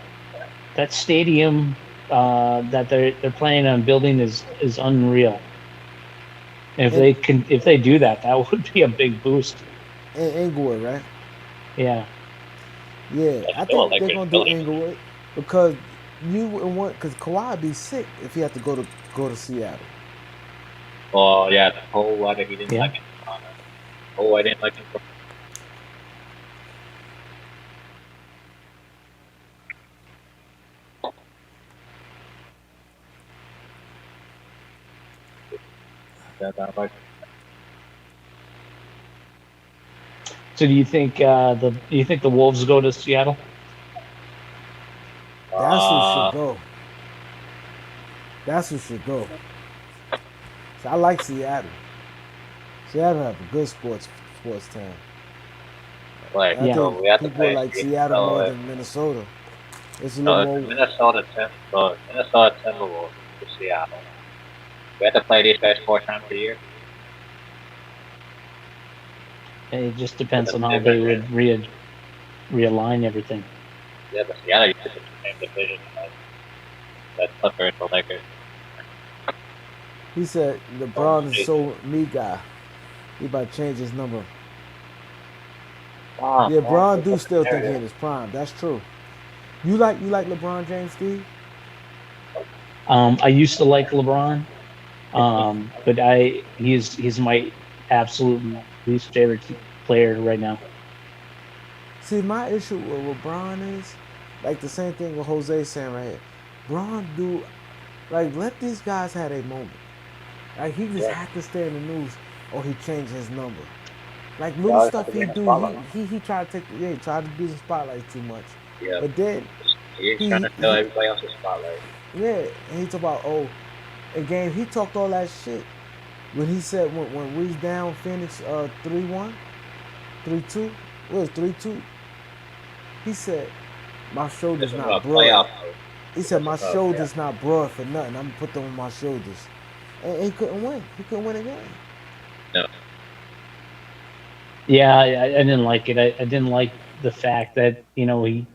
stadium that they're planning on building is unreal. And if they do that, that would be a big boost. In Inglewood, right? Yeah. Yeah, I think they're gonna do Inglewood because you wouldn't want because Kawhi would be sick if he had to go to Seattle. Well, yeah, the whole lot he didn't like him. I didn't like him. So do you think the Wolves go to Seattle? That's who should go. That's who should go. So I like Seattle. Seattle have a good sports town. Like, I think we have to people like Seattle more than Minnesota. It's a little more. Minnesota Timberwolves to Seattle. We have to play these guys 4 times a year. It just depends on how they would realign everything. Yeah, but Seattle used to be the same division as Clippers or Lakers. He said LeBron is so me guy. He about to change his number. Yeah, Bron do still think he in his prime. That's true. You like LeBron James, Steve? I used to like LeBron, but he's my absolute least favorite player right now. See, my issue with LeBron is like the same thing with Jose saying right here. Bron do let these guys have a moment. Like he just had to stay in the news or he changed his number. Like little stuff he do, he tried to take tried to do the spotlight too much. Yeah. But then he's trying to fill everybody else's spotlight. Yeah, and he talked about again he talked all that shit when he said when we was down Phoenix 3-1, 3-2, what was 3-2? He said my shoulder's not broad. He said my shoulder's not broad for nothing. I'm gonna put them on my shoulders. And he couldn't win. He couldn't win again. No. Yeah, I didn't like it. I didn't like the fact that he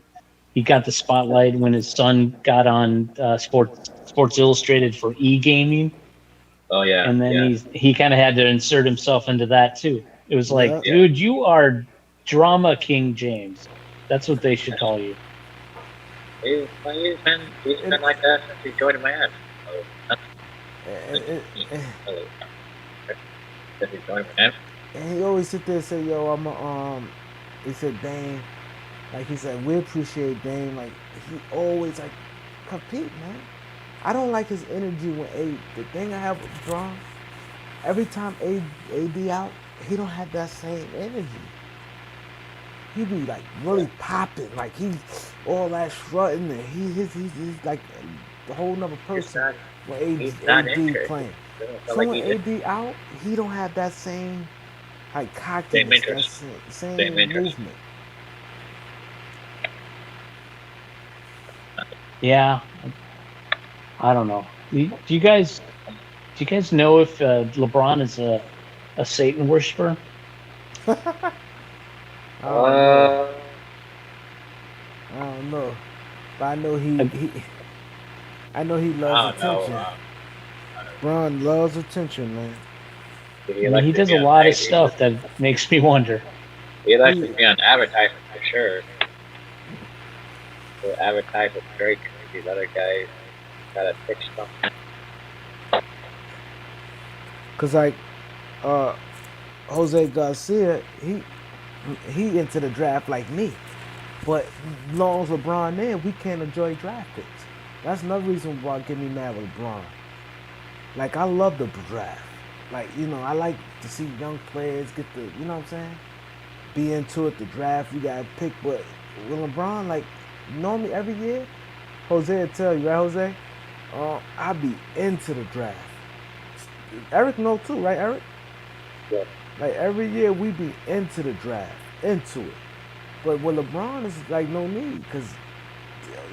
got the spotlight when his son got on Sports Illustrated for e-gaming. Oh yeah. And then he kind of had to insert himself into that too. It was like, dude, you are Drama King James. That's what they should call you. He's been like that since he joined Miami. And he always sit there and say, "Yo, he said, Dame, Like he said, we appreciate Dame. Like he always like compete, man. I don't like his energy when the thing I have with LeBron, every time AD out, he don't have that same energy. He be like really popping, like he all that strutting, and he's like the whole nother person not, when he's not AD interested. playing. Doesn't feel So like when he's AD out, he don't have that same like same cockiness, that interest. same Same interest. movement. Yeah, I don't know. Do you guys know if LeBron is a Satan worshiper? I don't know. Uh, I don't know. But I know I, I know he I loves don't know. attention. Bron loves attention, man. He I mean, likes he to does be a on lot of TV. stuff that makes me wonder. He likes He to be on advertisement for sure. To advertise with Drake and these other guys. Gotta pitch something. cause like uh Jose Garcia, he into the draft like me. But long as LeBron there, we can't enjoy draft picks. That's another reason why I get me mad with LeBron. Like I love the draft. Like, I like to see young players get the, you know what I'm saying? Be into it, the draft, you gotta pick. But with LeBron, like normally every year, Jose will tell you, right, Jose? I be into the draft. Eric know too, right, Eric? Yeah. Like every year we be into the draft, into it. But with LeBron, it's like no need because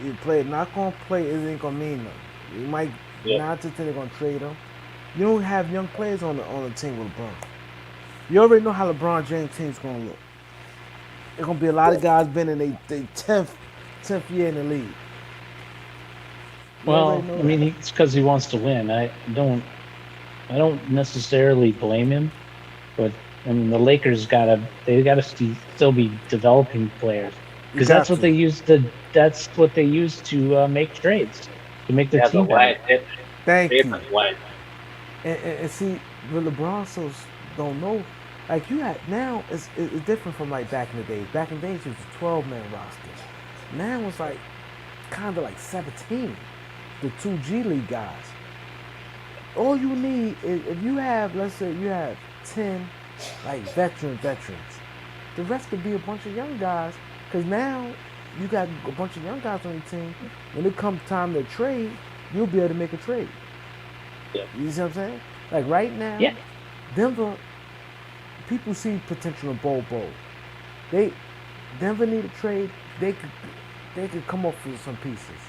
you play not gonna play, it ain't gonna mean nothing. You might Yeah. 9 to 10 they're gonna trade him. You don't have young players on the team with LeBron. You already know how LeBron James team's gonna look. There's gonna be a lot of guys been in their 10th year in the league. You Well, already know I mean, that. it's because he wants to win. I don't necessarily blame him, but I mean, the Lakers they gotta still be developing players You because got that's what to. that's what they use to make trades to make their Yeah, the team better. white tip. Thank you. Different white. And see, the LeBron so don't know. Like you had now, it's different from like back in the days. Back in the days, it was a 12-man roster. Now it's like kind of like 17. The two G League guys. All you need is if you have, let's say, you have 10 like veterans. The rest could be a bunch of young guys. Cause now you got a bunch of young guys on your team. When it comes time to trade, you'll be able to make a trade. Yeah. You see what I'm saying? Like right now, Yeah. Denver, people see potential in Bobo. Denver need a trade. They could come up with some pieces.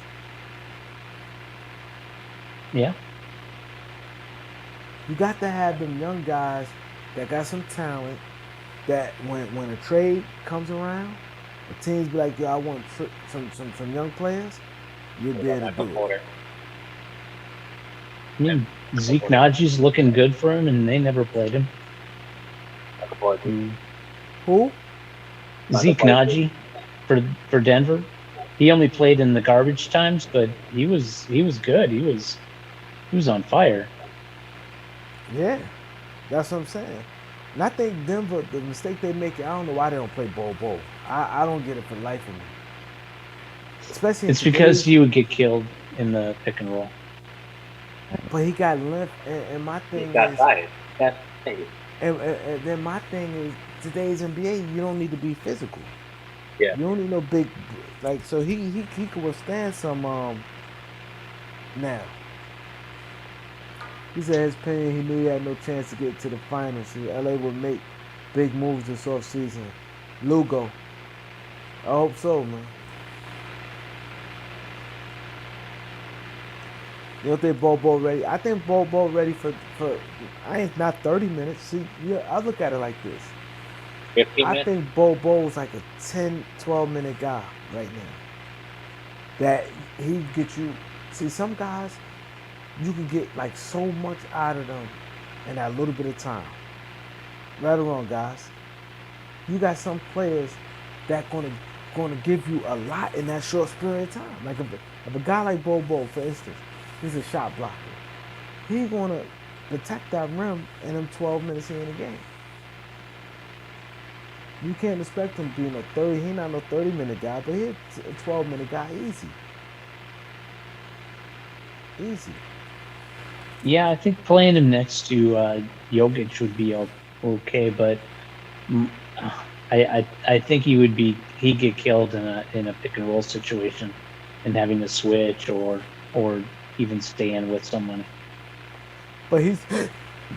Yeah. You got to have them young guys that got some talent. That when a trade comes around, the teams be like, "Yo, I want some young players." You'll be able to do it. I mean, Zeke Naji's looking good for him, and they never played him. Who? Zeke Naji for Denver. He only played in the garbage times, but he was good. He was on fire. Yeah, that's what I'm saying. And I think Denver, the mistake they make, I don't know why they don't play Bobo. I don't get it for the life of me. Especially It's because you would get killed in the pick and roll. But he got length, and my thing He got is, size. That's the thing. and then my thing is, today's NBA, you don't need to be physical. Yeah. You don't need no big, like, so he could withstand some, now. He said his opinion, he knew he had no chance to get to the finals. So LA would make big moves this offseason. Lugo. I hope so, man. You don't think Bobo ready? I think Bobo ready for I ain't not 30 minutes. See, yeah, I look at it like this. 15 I minutes. think Bobo's like a 10, 12-minute guy right now. That he get you. See, some guys, you can get like so much out of them in that little bit of time. Right or wrong, guys. You got some players that gonna give you a lot in that short period of time. Like if a guy like Bobo, for instance, he's a shot blocker. He's gonna protect that rim in them 12 minutes here in the game. You can't expect him being a 30. He not no 30-minute guy, but he's a 12-minute guy, easy. Easy. Yeah, I think playing him next to Jokic would be okay, but mm, I think he'd get killed in a pick and roll situation, and having to switch or even stay in with someone. But he's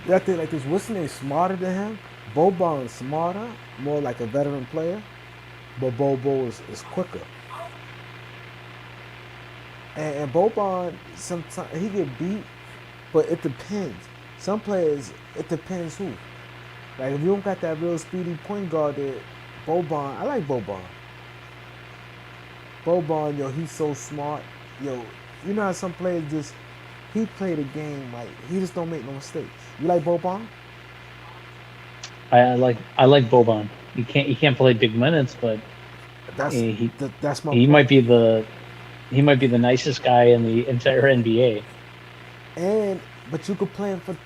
that thing like this. What's his name? Smarter than him. Boban's smarter, more like a veteran player, but Bobo is quicker. And Boban sometimes he get beat, but it depends. Some players, it depends who. Like if you don't got that real speedy point guard there, Boban, I like Boban. Boban, yo, he's so smart. Yo, you know how some players just he play the game like he just don't make no mistakes. You like Boban? I like Boban. He can't play big minutes, but That's he that's my he point. might be the nicest guy in the entire NBA. And but you could play him for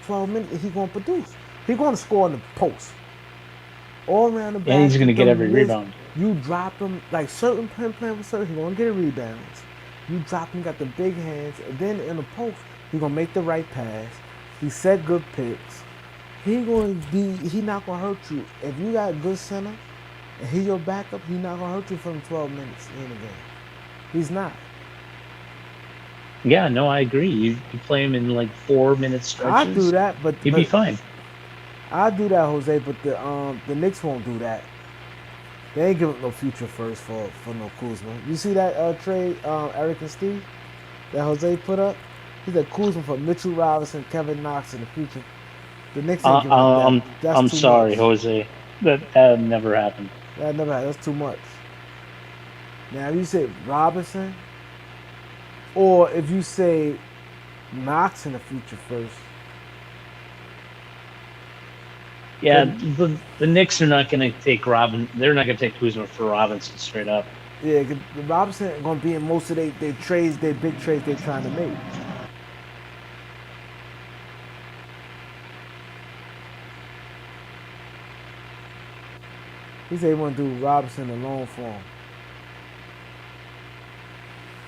12 minutes and he gonna produce. He gonna score in the post. All around the And he's gonna basket, get them every miss, rebound. you drop him like certain playing with certain, he gonna get a rebounds. You drop him, got the big hands, and then in the post, he gonna make the right pass. He set good picks. He not gonna hurt you. If you got a good center and he your backup, he not gonna hurt you from 12 minutes in the game. He's not. Yeah, no, I agree. You play him in like 4-minute I do stretches, that, but he'd be fine. I do that, Jose. But the Knicks won't do that. They ain't giving no future first for no Kuzma. You see that trade Eric and Steve that Jose put up? He said Kuzma for Mitchell Robinson, Kevin Knox in the future. The Knicks ain't giving up that. That's I'm too sorry, much. Jose. That never happened. That never happened. That's too much. Now, if you say Robinson, or if you say Knox in the future first, Yeah, the Knicks are not going to take They're not going to take Kuzma for Robinson straight up. yeah, 'cause the Robinson ain't gonna be in most of they trades, they big trades they're trying to make. He said he want to do Robinson alone for him.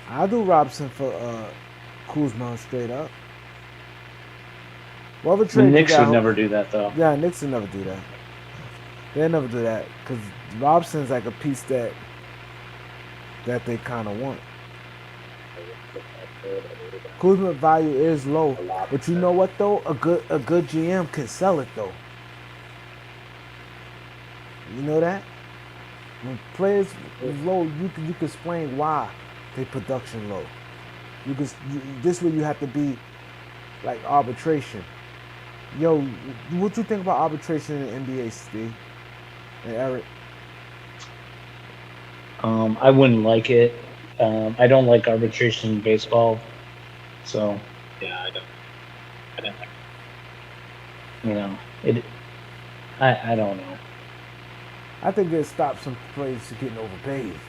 I'll do Robinson for Kuzma straight up. What other The trade you Knicks got? would never do that though. Yeah, Knicks will never do that. They'll never do that because Robson's like a piece that they kind of want. Kuzma value is low, but you know what though? A good GM can sell it though. You know that? When players is low, you can explain why they production low. This way you have to be like arbitration. Yo, what you think about arbitration in the NBA, Steve and Eric? I wouldn't like it. I don't like arbitration in baseball, so Yeah, I don't like you know it. I don't know. I think it stops some players from getting overpaid.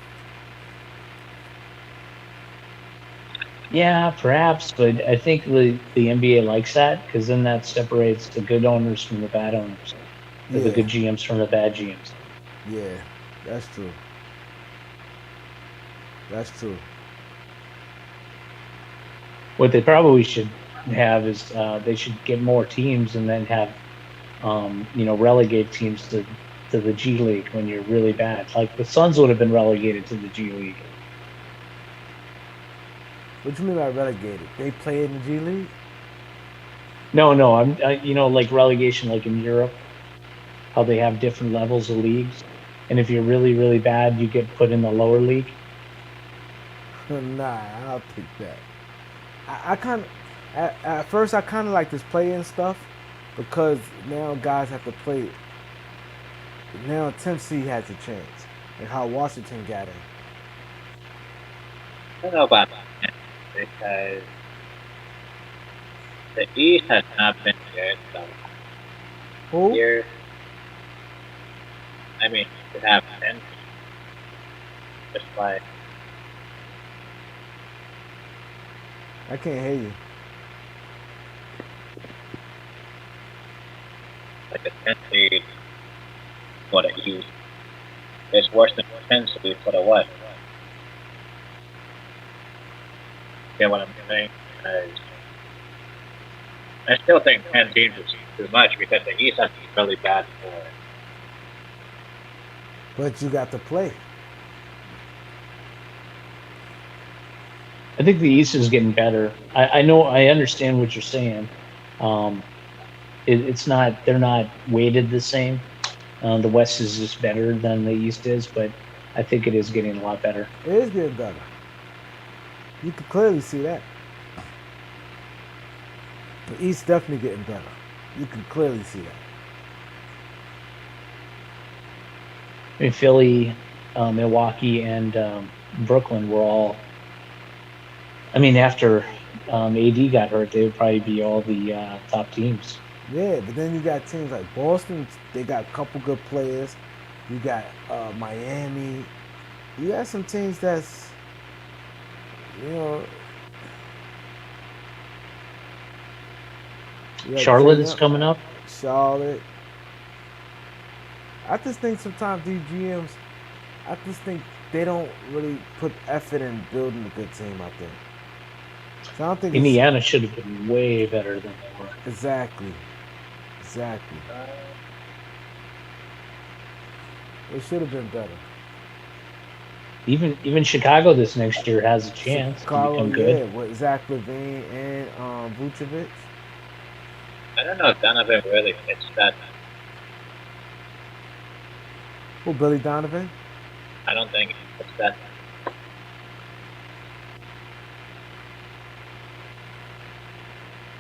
Yeah, perhaps, but I think the NBA likes that because then that separates the good owners from the bad owners, or the good Yeah, GMs from the bad GMs. yeah, that's true. That's true. What they probably should have is they should get more teams and then have relegate teams to the G League when you're really bad. Like the Suns would have been relegated to the G League. What you mean by relegated? They play in the G League? No, like relegation, like in Europe, how they have different levels of leagues, and if you're really really bad, you get put in the lower league. Nah, I don't think that. I kind of at first I kind of like this play-in stuff because now guys have to play. Now Tennessee has a chance, and how Washington got in. I don't know about that because the East has not been good. So Who? here, I mean, it happens. Just like I can't hear you. a 10 seed for the East. It's worse than potentially for the West. Get what I'm saying? I still think 10 teams is too much because the East has been really bad for. But you got to play. I think the East is getting better. I know, I understand what you're saying. It's not, they're not weighted the same. The West is just better than the East is, but I think it is getting a lot better. It is getting better. You can clearly see that. The East definitely getting better. You can clearly see that. I mean, Philly, Milwaukee, and Brooklyn were all. I mean, after AD got hurt, they would probably be all the top teams. Yeah, but then you got teams like Boston. They got a couple good players. You got Miami. You got some teams that's, you know. Charlotte is coming up. Charlotte. I just think sometimes these GMs, I just think they don't really put effort in building a good team out there. So I don't think Indiana should have been way better than they were. Exactly. It should have been better. Even Chicago this next year has a chance to become good. Yeah, with Zach LaVine and Vucevic. I don't know if Donovan really fits that. Who, Billy Donovan? I don't think he fits that.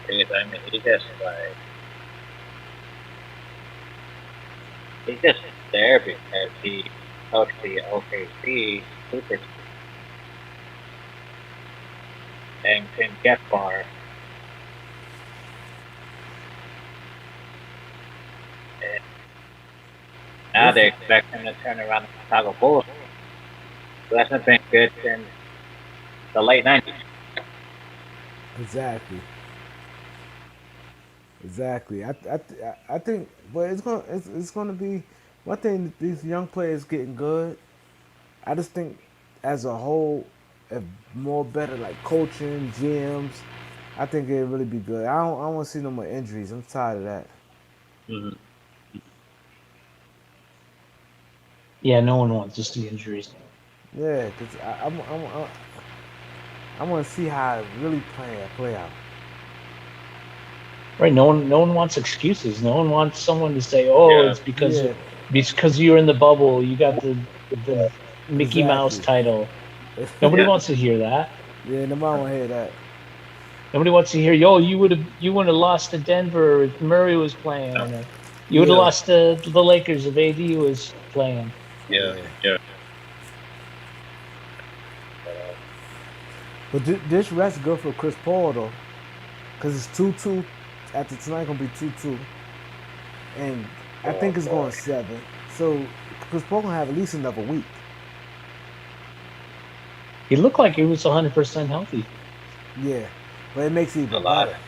Because, I mean, he's just there because he coached the OKC Super Team and couldn't get far. And now they expect him to turn around the Chicago Bulls. So that's not been good since the late 90s. Exactly. I think, but it's gonna be one thing. These young players getting good. I just think, as a whole, if more better like coaching, GMs, I think it'd really be good. I don't want to see no more injuries. I'm tired of that. Mm-hmm. Yeah, no one wants to see injuries. Yeah, because I want to see how it really play out. Right, no one wants excuses. No one wants someone to say, "Oh, it's because you're in the bubble. You got the Mickey Mouse title." Nobody wants to hear that. Yeah, nobody want to hear that. Nobody wants to hear, "Yo, you wouldn't have lost to Denver if Murray was playing. Or you would have lost to the Lakers if AD was playing." Yeah. But this rest good for Chris Paul though, because it's 2-2. After tonight, gonna be 2-2, and I think it's going 7. So Chris Paul gonna have at least another week. He looked like he was 100% healthy. Yeah, but it makes it even a lot. better.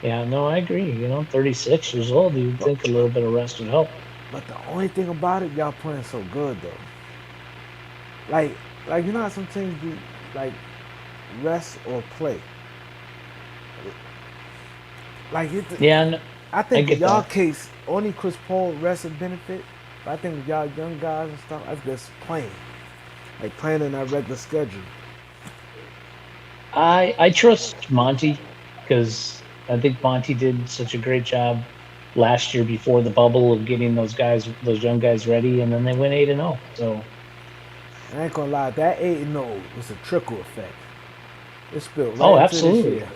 Yeah, no, I agree. 36 years old, you'd think a little bit of rest would help. But the only thing about it, y'all playing so good though. Like you know how some teams do like rest or play. Like I think in y'all case, only Chris Paul rest and benefit. But I think with y'all young guys and stuff, that's just playing. Like playing in that regular schedule. I trust Monty because I think Monty did such a great job last year before the bubble of getting those young guys ready, and then they went 8-0. So I ain't gonna lie, that 8-0 was a trickle effect. It spilled right oh, into this absolutely, year.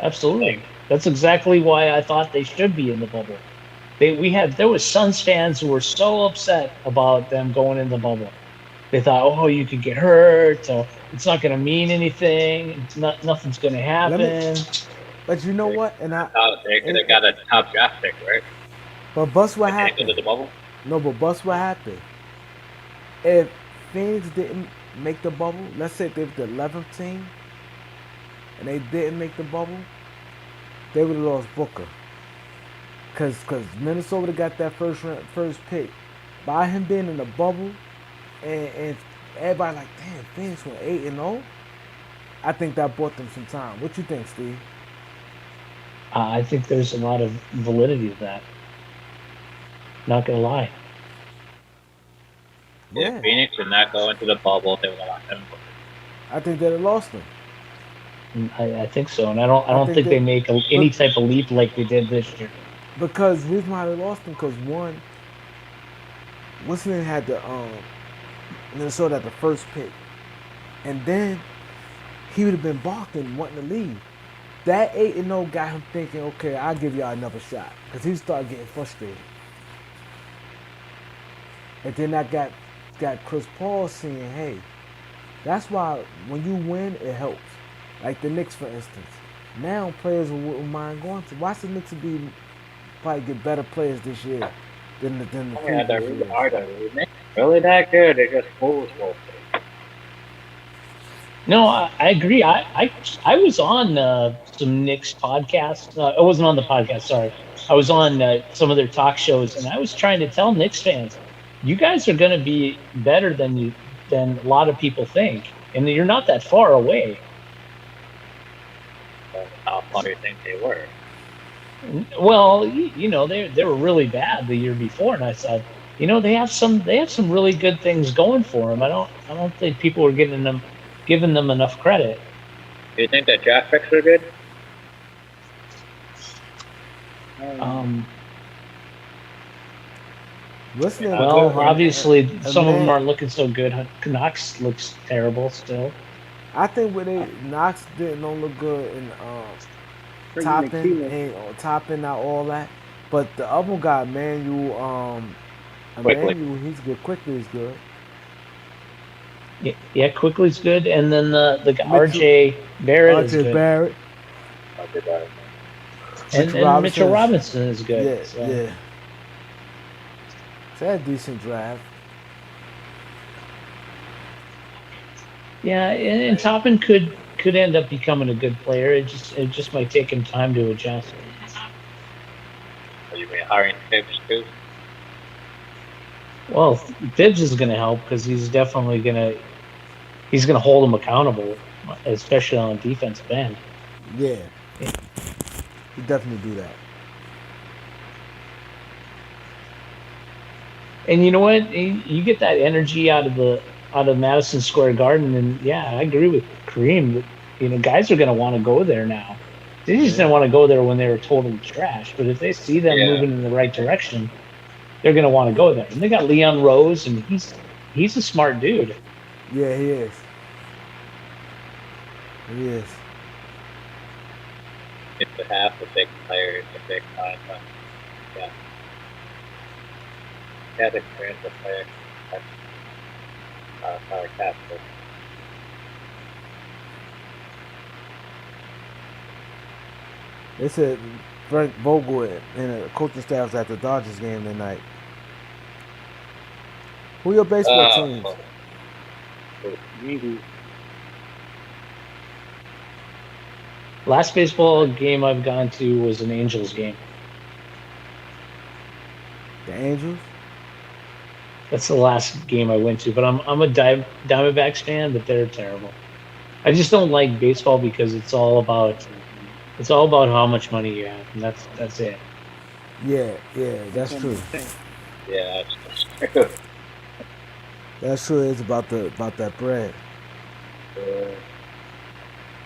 Absolutely. That's exactly why I thought they should be in the bubble. There was Suns fans who were so upset about them going in the bubble. They thought, oh, you could get hurt, so it's not going to mean anything. Nothing's going to happen. But you know what? They could have got a top draft pick, right? But bust what happened. Into the bubble? No, but bust what happened. If Phoenix didn't make the bubble, let's say they were the 11th team, and they didn't make the bubble, they would have lost Booker. Cause Minnesota got that first pick. By him being in the bubble, and everybody like, damn, Phoenix went 8-0. I think that bought them some time. What you think, Steve? I think there's a lot of validity to that. Not gonna lie. Yeah, If Phoenix did not go into the bubble, they would have lost them. I think they'd have lost them. I think so, and I don't think think they that- make any type of leap like they did this year. Because the reason why they lost them, because one, Wisconsin had the Minnesota at the first pick, and then he would have been balking, wanting to leave. That 8-0 got him thinking, okay, I'll give y'all another shot, because he started getting frustrated. And then I got Chris Paul saying, hey, that's why when you win, it helps. Like the Knicks, for instance. Now players wouldn't mind going to. Watch the Knicks probably get better players this year than the Yeah, they're previous really years. hard. Really that good? They're just fools. No, I agree. I was on some Knicks podcasts. I wasn't on the podcast. Sorry, I was on some of their talk shows, and I was trying to tell Knicks fans, you guys are going to be better than a lot of people think, and you're not that far away. How far do you think they were? Well, they were really bad the year before, and I said, they have some really good things going for them. I don't think people were giving them enough credit. Do you think that draft picks were good? Listening, Well, obviously, some of them man- aren't looking so good. Knox looks terrible still. I think when Knox don't look good and topping out all that, but the other guy, Emmanuel, he's good. Quickly is good. Yeah, Quickly's good, and then the Mitchell- RJ Barrett is RJ good, Barrett, and Mitchell Robinson is good. yeah, so. yeah. So that's a decent draft. Yeah, and Toppin could end up becoming a good player. It just might take him time to adjust. Are you mean hiring Tibbs too? Well, Tibbs is going to help because he's definitely going to hold him accountable, especially on defensive end. Yeah, he definitely do that. And you know what? You get that energy out of Madison Square Garden, and yeah, I agree with Kareem. Guys are going to want to go there now. They just didn't want to go there when they were total trash. But if they see them moving in the right direction, they're going to want to go there. And they got Leon Rose, and he's a smart dude. Yeah, he is. He is. It's to have the big players, the big time. Yeah. He has experience with players. Sorry, Casper. They said Frank Vogel and the coaching staff's at the Dodgers game tonight. Who your baseball teams? Last baseball game I've gone to was an Angels game. The Angels? That's the last game I went to. But I'm a Diamondbacks fan, but they're terrible. I just don't like baseball because it's all about how much money you have, and that's it. Yeah, that's true. Yeah, that's true. That's true. It's about that bread.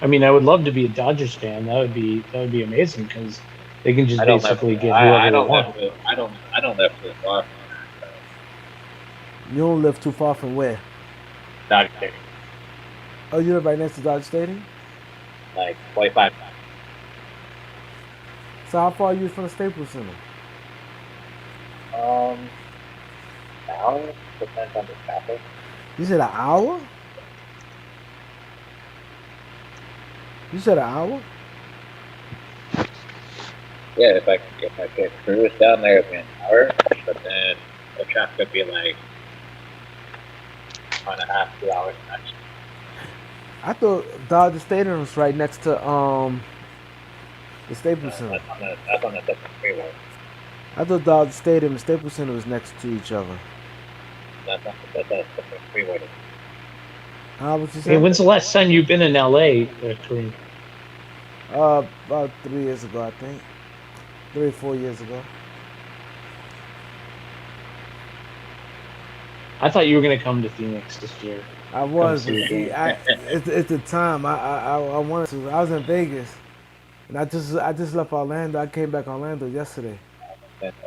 I mean, I would love to be a Dodgers fan. That would be amazing because they can just basically get whoever they want. I don't live too far. You don't live too far from where? Dodger Stadium, Oh, you live right next to Dodger Stadium? like 45. So how far are you from the Staples Center? Now depends on the traffic. You said an hour? You said an hour? Yeah, if I could cruise down there, it'd be an hour, but then the traffic would be like 1.5, 2 hours max. I thought Dodger Stadium was right next to the Staples Center. That's on the different freeway. I thought Dodger Stadium and Staples Center was next to each other. That's a freeway. What you Hey, saying? when's the last time you've been in LA, Kareem? About 3 years ago, I think. 3 or 4 years ago. I thought you were gonna come to Phoenix this year. I was, see but the see, game. it's the time. I wanted to. I was in Vegas, and I just left Orlando. I came back Orlando yesterday.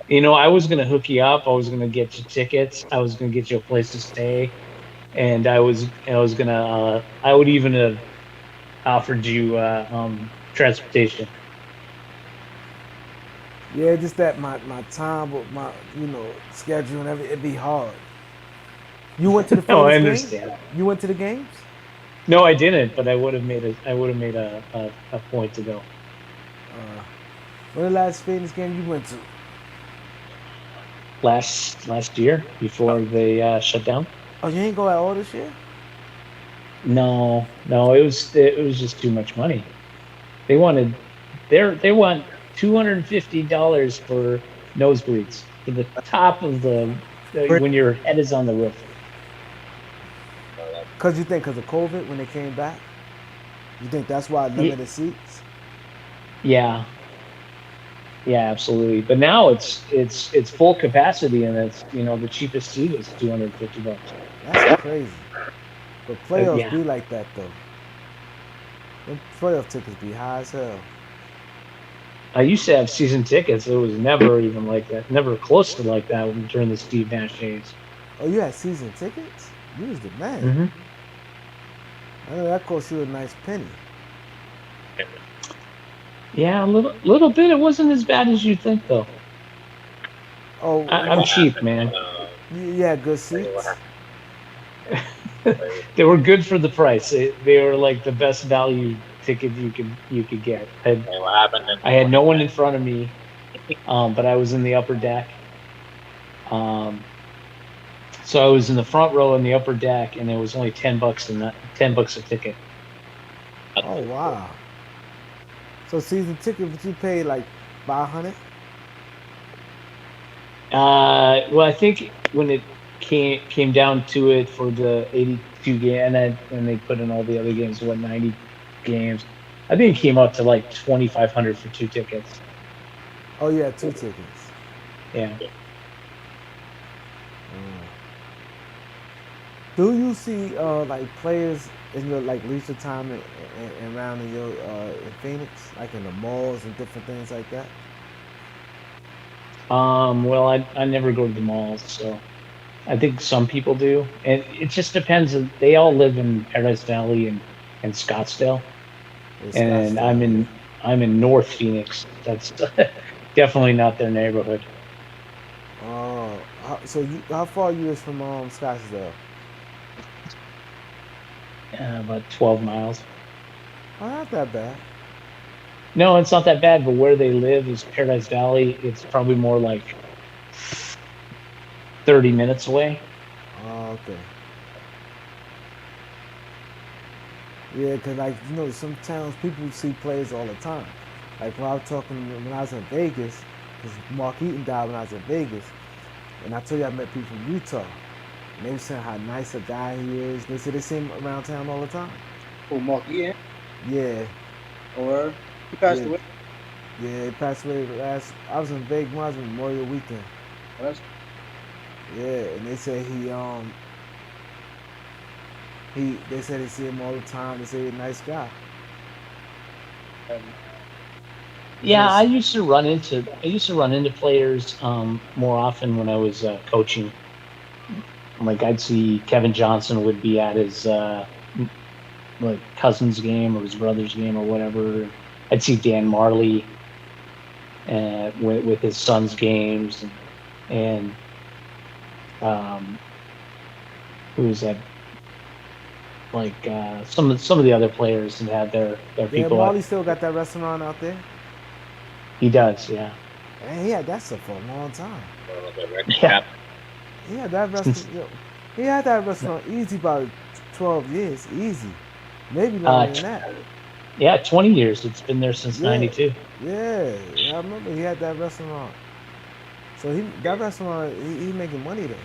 You know, I was gonna hook you up. I was gonna get you tickets. I was gonna get you a place to stay, and I was gonna. I would even have offered you transportation. Yeah, just that my time with my schedule and everything, it'd be hard. You went to the No, I Phoenix game? understand. You went to the games? No, I didn't, but I would have made a point to go. When the last Phoenix game you went to? Last year before they shut down. Oh, you ain't go at all this year? No, it was just too much money. They wanted they want $250 for nosebleeds for the top of the when your head is on the roof. Cause you think because of COVID when they came back? You think that's why limited seats? Yeah, yeah, absolutely. But now it's full capacity, and it's the cheapest seat is $250. That's crazy. But playoffs yeah. be like that though. Them playoff tickets be high as hell. I used to have season tickets. It was never even like that, never close to like that during the Steve Nash days. Oh, you had season tickets? You was the man. Mm-hmm. I know that cost you a nice penny. Yeah, a little bit. It wasn't as bad as you think, though. Oh, I'm cheap, man. you had good seats. They were good for the price. They were like the best value ticket you could get. I had no one in front of me, but I was in the upper deck. So I was in the front row in the upper deck, and it was only $10 $10 a ticket. Oh wow! So season ticket, but you paid like $500. Well, I think when it came down to it for the 82 game, and they put in all the other games, 90 games, I think it came out to like $2,500 for 2 tickets. Oh, you had 2 tickets. Yeah. Do you see like players in your like leisure time and around in your in Phoenix, like in the malls and different things like that? Well, I never go to the malls, so I think some people do, and it just depends. They all live in Paradise Valley and Scottsdale, and I'm in North Phoenix. That's definitely not their neighborhood. Oh, so how far you is from Scottsdale? About 12 miles. Oh, not that bad. No, it's not that bad, but where they live is Paradise Valley. It's probably more like 30 minutes away. Oh, okay. Yeah, because like some towns people see players all the time. Like when I was talking when I was in Vegas, because Mark Eaton died when I was in Vegas, and I told you I met people from Utah, and they were saying how nice a guy he is. They said they see him around town all the time. Oh, Mark Eaton? Yeah. Or he passed Yeah. away? Yeah, he passed away I was in Vegas when I was in Memorial Weekend. Oh, that's Yeah, and they said they said they see him all the time. They say he's a nice guy. Yeah, Yes. I used to run into players more often when I was coaching. Like I'd see Kevin Johnson would be at his like cousin's game or his brother's game or whatever. I'd see Dan Marley with his son's games and who was that? Like some of the other players that had their Yeah, people. Marley still got that restaurant out there. He does, yeah. Man, he had that stuff for a long time. Yeah. He had that restaurant. He had that restaurant easy about 12 years, easy. Maybe longer than that. Yeah, 20 years. It's been there since Yeah. '92. Yeah, I remember he had that restaurant. So that restaurant he making money then.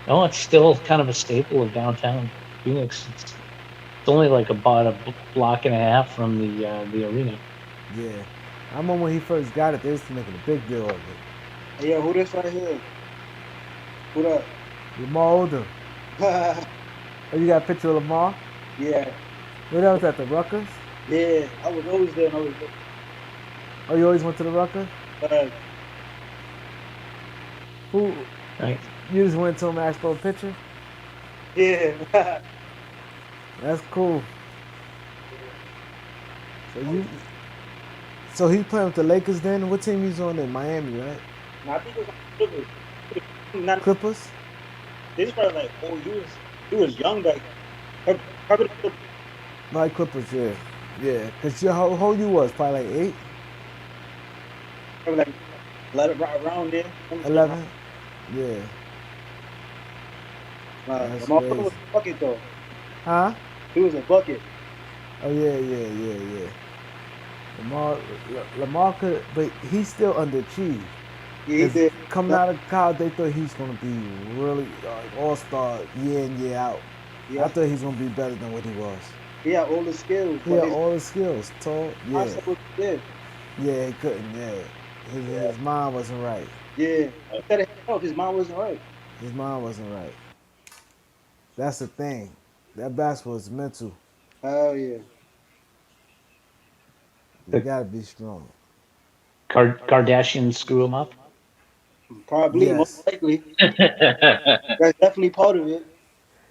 Oh, it's still kind of a staple of downtown Phoenix. It's only like about a block and a half from the arena. Yeah. I remember when he first got it, they was making a big deal of it. Hey, yo, who this right here? Who that? Lamar Odom. Oh, you got a picture of Lamar? Yeah, Where that was at the Rutgers? yeah. I was always there. And I was Oh, you always went to the Rutgers? there. Who? Right. You just went to him and asked for a picture? Yeah. That's cool. So he playing with the Lakers then? What team he's on in Miami, right? Nah, I think it was Clippers. Not, Clippers? this probably like, oh, he was young back. Probably the Clippers. Like Clippers, yeah. Yeah. Cause how old you was? Probably like 8, Probably like let it right around there. 11? Yeah. That's Lamar Odom crazy. was a bucket though. Huh? He was a bucket. Oh yeah. Lamar could, but he's still underachieved. Yeah, he 'Cause did. coming out of college, they thought he's gonna be really all-star year in year out. Yeah, I thought he's gonna be better than what he was. he had all the skills. He But had his all the skills, tall. Yeah, mindset was there. yeah, he couldn't. Yeah, his mind wasn't right. Yeah, he said it himself. His mind wasn't right. His mind wasn't right. That's the thing. That basketball is mental. Hell yeah. You gotta be strong. Kardashians screw him up. Probably, Yes. most likely. That's definitely part of it.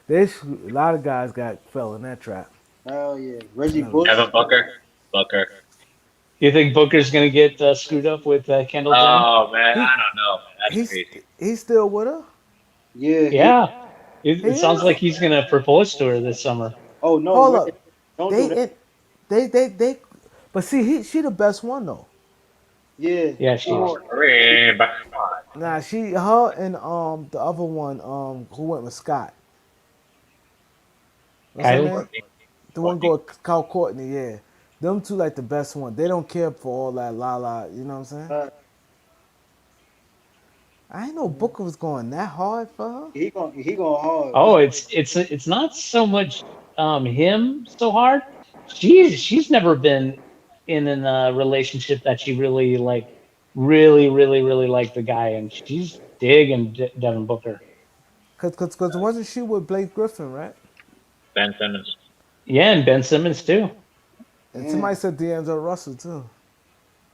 A lot of guys fell in that trap. Hell yeah. Reggie No. Bush. Devin Booker. You think Booker's gonna get screwed up with Kendall Jenner? Oh man, He- I don't know. That's He's crazy. he's still with her. Yeah. Yeah. It He sounds is? like he's gonna propose to her this summer. Oh no. Hold Reggie, up. don't do that. They. But see, she the best one though. Yeah. Yeah, she is. Nah, her and the other one who went with Scott. What's her Kylie? name? The one go with Kyle Courtney. Yeah, them two like the best one. They don't care for all that la. You know what I'm saying? I didn't know Booker was going that hard for her. He going hard. Oh, it's not so much him so hard. She's never been in a relationship that she really really like the guy, and she's digging Devin Booker. Cause wasn't she with Blake Griffin, right? Ben Simmons. Yeah, and Ben Simmons too. And Yeah. somebody said D'Angelo Russell too.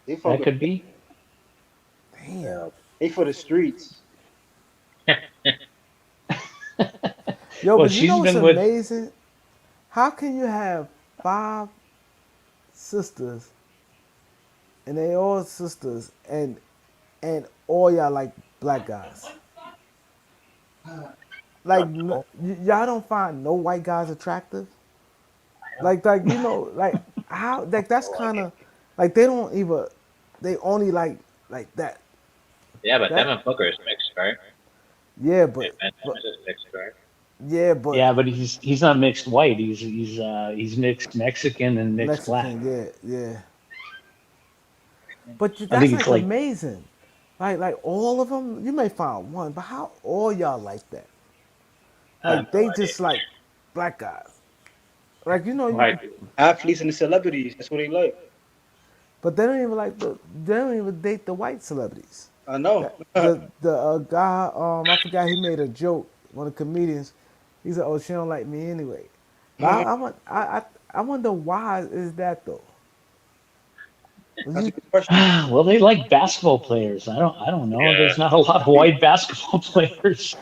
They That fucking, could be. Damn. they for the streets. Yo, Well, but you she's know what's been with- amazing? How can you have 5 sisters and they all sisters and all y'all like black guys? Like y'all don't find no white guys attractive? Like you know, like how that's kind of like they only like that. Yeah, but That- Devin Booker is mixed, right? Yeah, but Ben Simmons is mixed, right? yeah, but Yeah, but he's not mixed white. He's mixed Mexican and mixed black. Mexican, yeah. But I that's think like, it's like- amazing. Like all of them, you may find one, but how all y'all like that? Like they just like black guys. Like you know, Right. Athletes and the celebrities. That's what they like. but they don't even they don't even date the white celebrities. I know. The guy, I forgot, he made a joke. One of the comedians, he said, "Oh, she don't like me anyway." But I wonder why is that though? That's a good question. Well, they like basketball players. I don't know. Yeah. There's not a lot of white basketball players.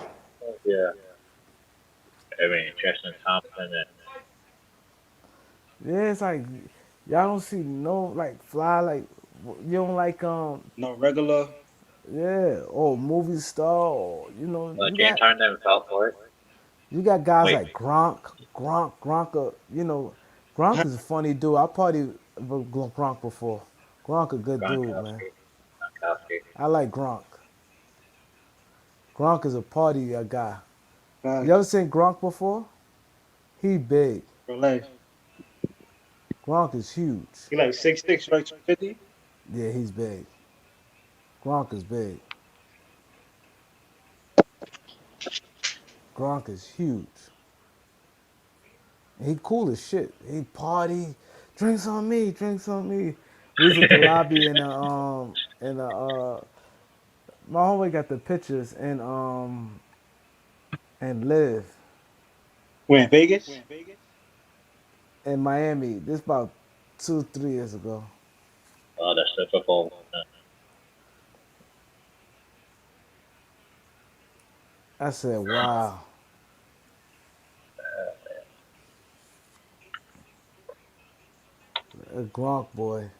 Yeah. I mean, Tristan Thompson and Yeah, it's like y'all don't see no like fly like you don't like No regular. yeah or movie star or you know James Harden never fell for it. you got guys Wait. like Gronk. You know, Gronk is a funny dude. I partied with Gronk before. Gronk a good dude, man. Gronkowski. I like Gronk. Gronk is a party guy. God, You ever seen Gronk before? He big. relax. Gronk is huge. He like 6'6", right? 250. Yeah, he's big. Gronk is big. Gronk is huge. He cool as shit. He party, drinks on me, drinks on me. We was at the lobby and my homeboy got the pictures and live We're in Vegas. in Miami. This about 2-3 years ago. Oh, the Super Bowl. I said, wow. A Gronk boy.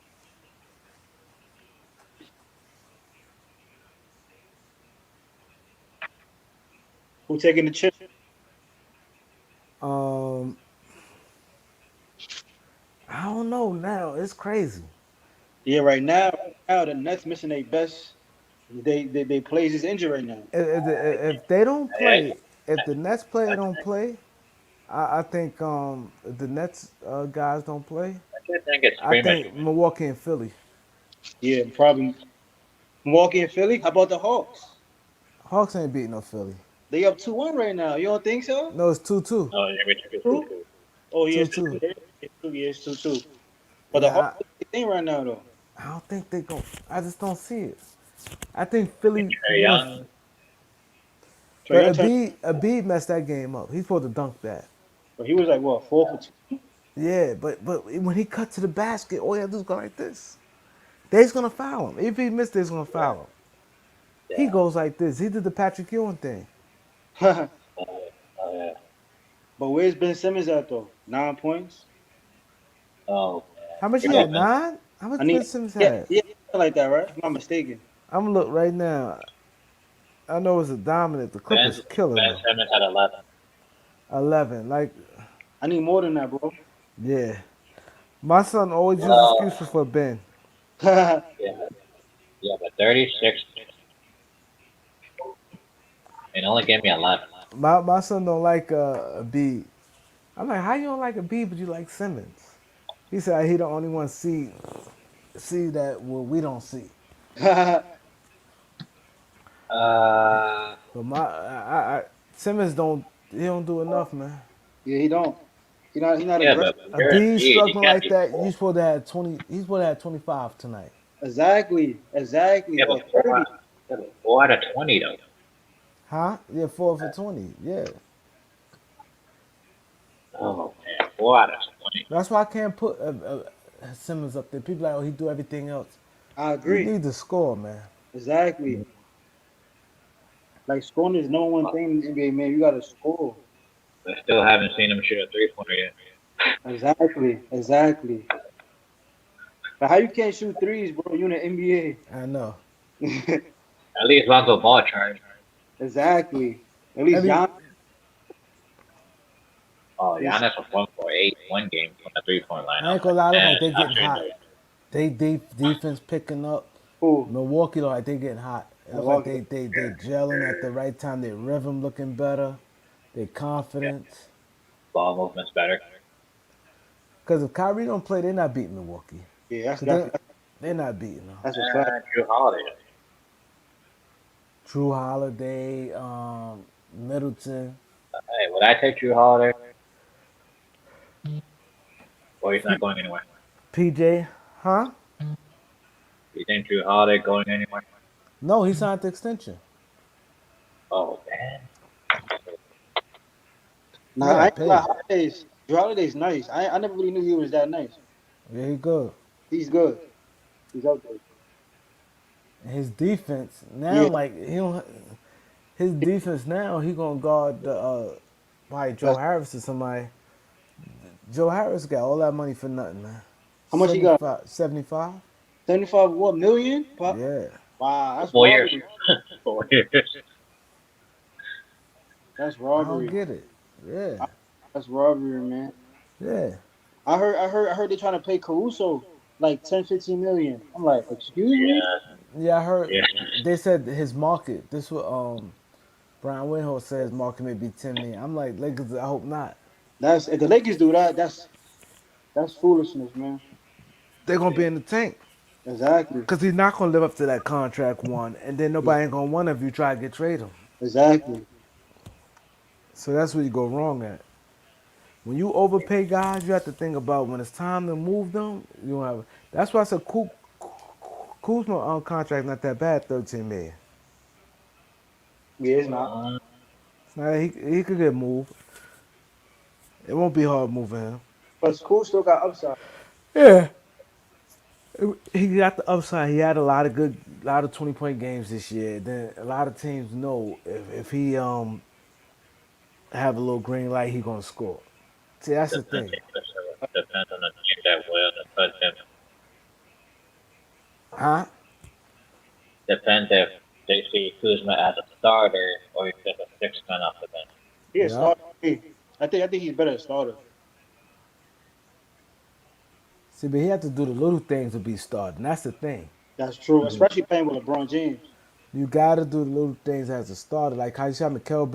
Who taking the chip? I don't know now. It's crazy. Yeah, right now the Nets missing their best. They plays is injured right now. If they don't play, if the Nets player don't play, I think if the Nets guys don't play, I think it's I premature. think Milwaukee and Philly. Yeah, probably Milwaukee and Philly. How about the Hawks? Hawks ain't beating no Philly. They up 2-1 right now. You don't think so? No, it's 2-2. Oh, yeah, we took it. 2? Oh yeah, 2-2. it's 2. Yeah, it's 2-2. But the Yeah, Hawks thing right now though. I don't think they go. I just don't see it. I think Philly. Trae Young. Trae Young But turned, Embiid messed that game up. He's supposed to dunk that. but he was like what 4 for 2. Yeah, but when he cut to the basket, all he had to do is go like this. They's gonna foul him. If he missed, they's gonna foul him. He goes like this. He did the Patrick Ewing thing. But Oh, yeah. where's Ben Simmons at though? 9 points. Oh, How much he Yeah. had? 9? How much I need Ben Simmons yeah, had? yeah, something like that, right? If I'm not mistaken. I'm gonna look right now. I know it's a dominant. The Clippers killing Ben him. Simmons had 11. 11. Like, I need more than that, bro. yeah. My son always uses Oh. excuses for Ben. Yeah. Yeah, but 36. It only gave me 11. My son don't like a B. I'm like, how you don't like a B, but you like Simmons? He said he the only one see that what we don't see. But Simmons don't do enough, man. Yeah, he don't. He not Yeah, aggressive. but A B he struggling can't like be that, four. you supposed to have 20. He's supposed to have 25 tonight. Exactly. Yeah, Or but 30. 4 out of 20, though. Huh? Yeah, 4 for 20. Yeah. Oh, man. 4 out of 20. That's why I can't put Simmons up there. People like, oh, he do everything else. I You agree. need to score, man. Exactly. Like scoring is no one thing in the NBA, man. You gotta score. I still haven't seen him shoot a 3-pointer yet. Exactly. But how you can't shoot threes, bro? You in the NBA. I know. At least Lonzo Ball charge. Exactly. At least Every- Giannis. Oh, Giannis was 1 for 8 one game from the 3-point line. I ain't gonna lie, look like they Man, getting hot. They defense picking up. Who? Milwaukee look like they getting hot. It look like they gelling at the right time. Their rhythm looking better. Their confidence. Ball movement's better. Because if Kyrie don't play, they're not beating Milwaukee. Yeah, that's 'Cause definitely they're not beating them. that's a fact. Drew Holiday. Drew Holiday, Middleton. Hey, would I take Drew Holiday? Or he's not going anywhere. PJ, huh? You think Drew Holiday going anywhere? No, he signed the extension. Oh, man. Nah, Yeah, I ain't paid. gonna lie. Drew Holiday's nice. I never really knew he was that nice. Yeah, he good. He's good. He's out there. And his defense now, Yeah. like he don't. His defense now, he gonna guard the probably Joe Harris or somebody. Joe Harris got all that money for nothing, man. How much he got? 75? 75 what million? Yeah. Wow, that's 4 robbery. years. 4 years. That's I robbery. don't get it. Yeah. That's robbery, man. Yeah. I heard they're trying to pay Caruso like 10, 15 million. I'm like, excuse me? Yeah. Yeah, I heard Yeah. they said his market, this what Brian Windhorst says market may be 10 million. I'm like, Lakers, I hope not. That's if the Lakers do that, that's foolishness, man. They're gonna be in the tank. Exactly. Because he's not gonna live up to that contract one, and then nobody ain't gonna want if you try to get trade him. Exactly. So that's where you go wrong at. When you overpay guys, you have to think about when it's time to move them. You don't have. That's why I said Kuzma on contract not that bad, 13 million. Yeah, it's not. It's not, he could get moved. It won't be hard moving him. But Cool still got upside. Yeah. He got the upside. He had a lot of 20-point games this year. Then a lot of teams know if he have a little green light, he gonna score. See, that's the thing. Depends on the team that will put him. Huh? Depends if they see Kuzma as a starter or he's just a 6-man off the bench. He a Yeah. starter. I think he's better as starter. See, but he had to do the little things to be starting. That's the thing. That's true, especially playing with LeBron James. You gotta do the little things as a starter. Like how you shot Mikal Bridges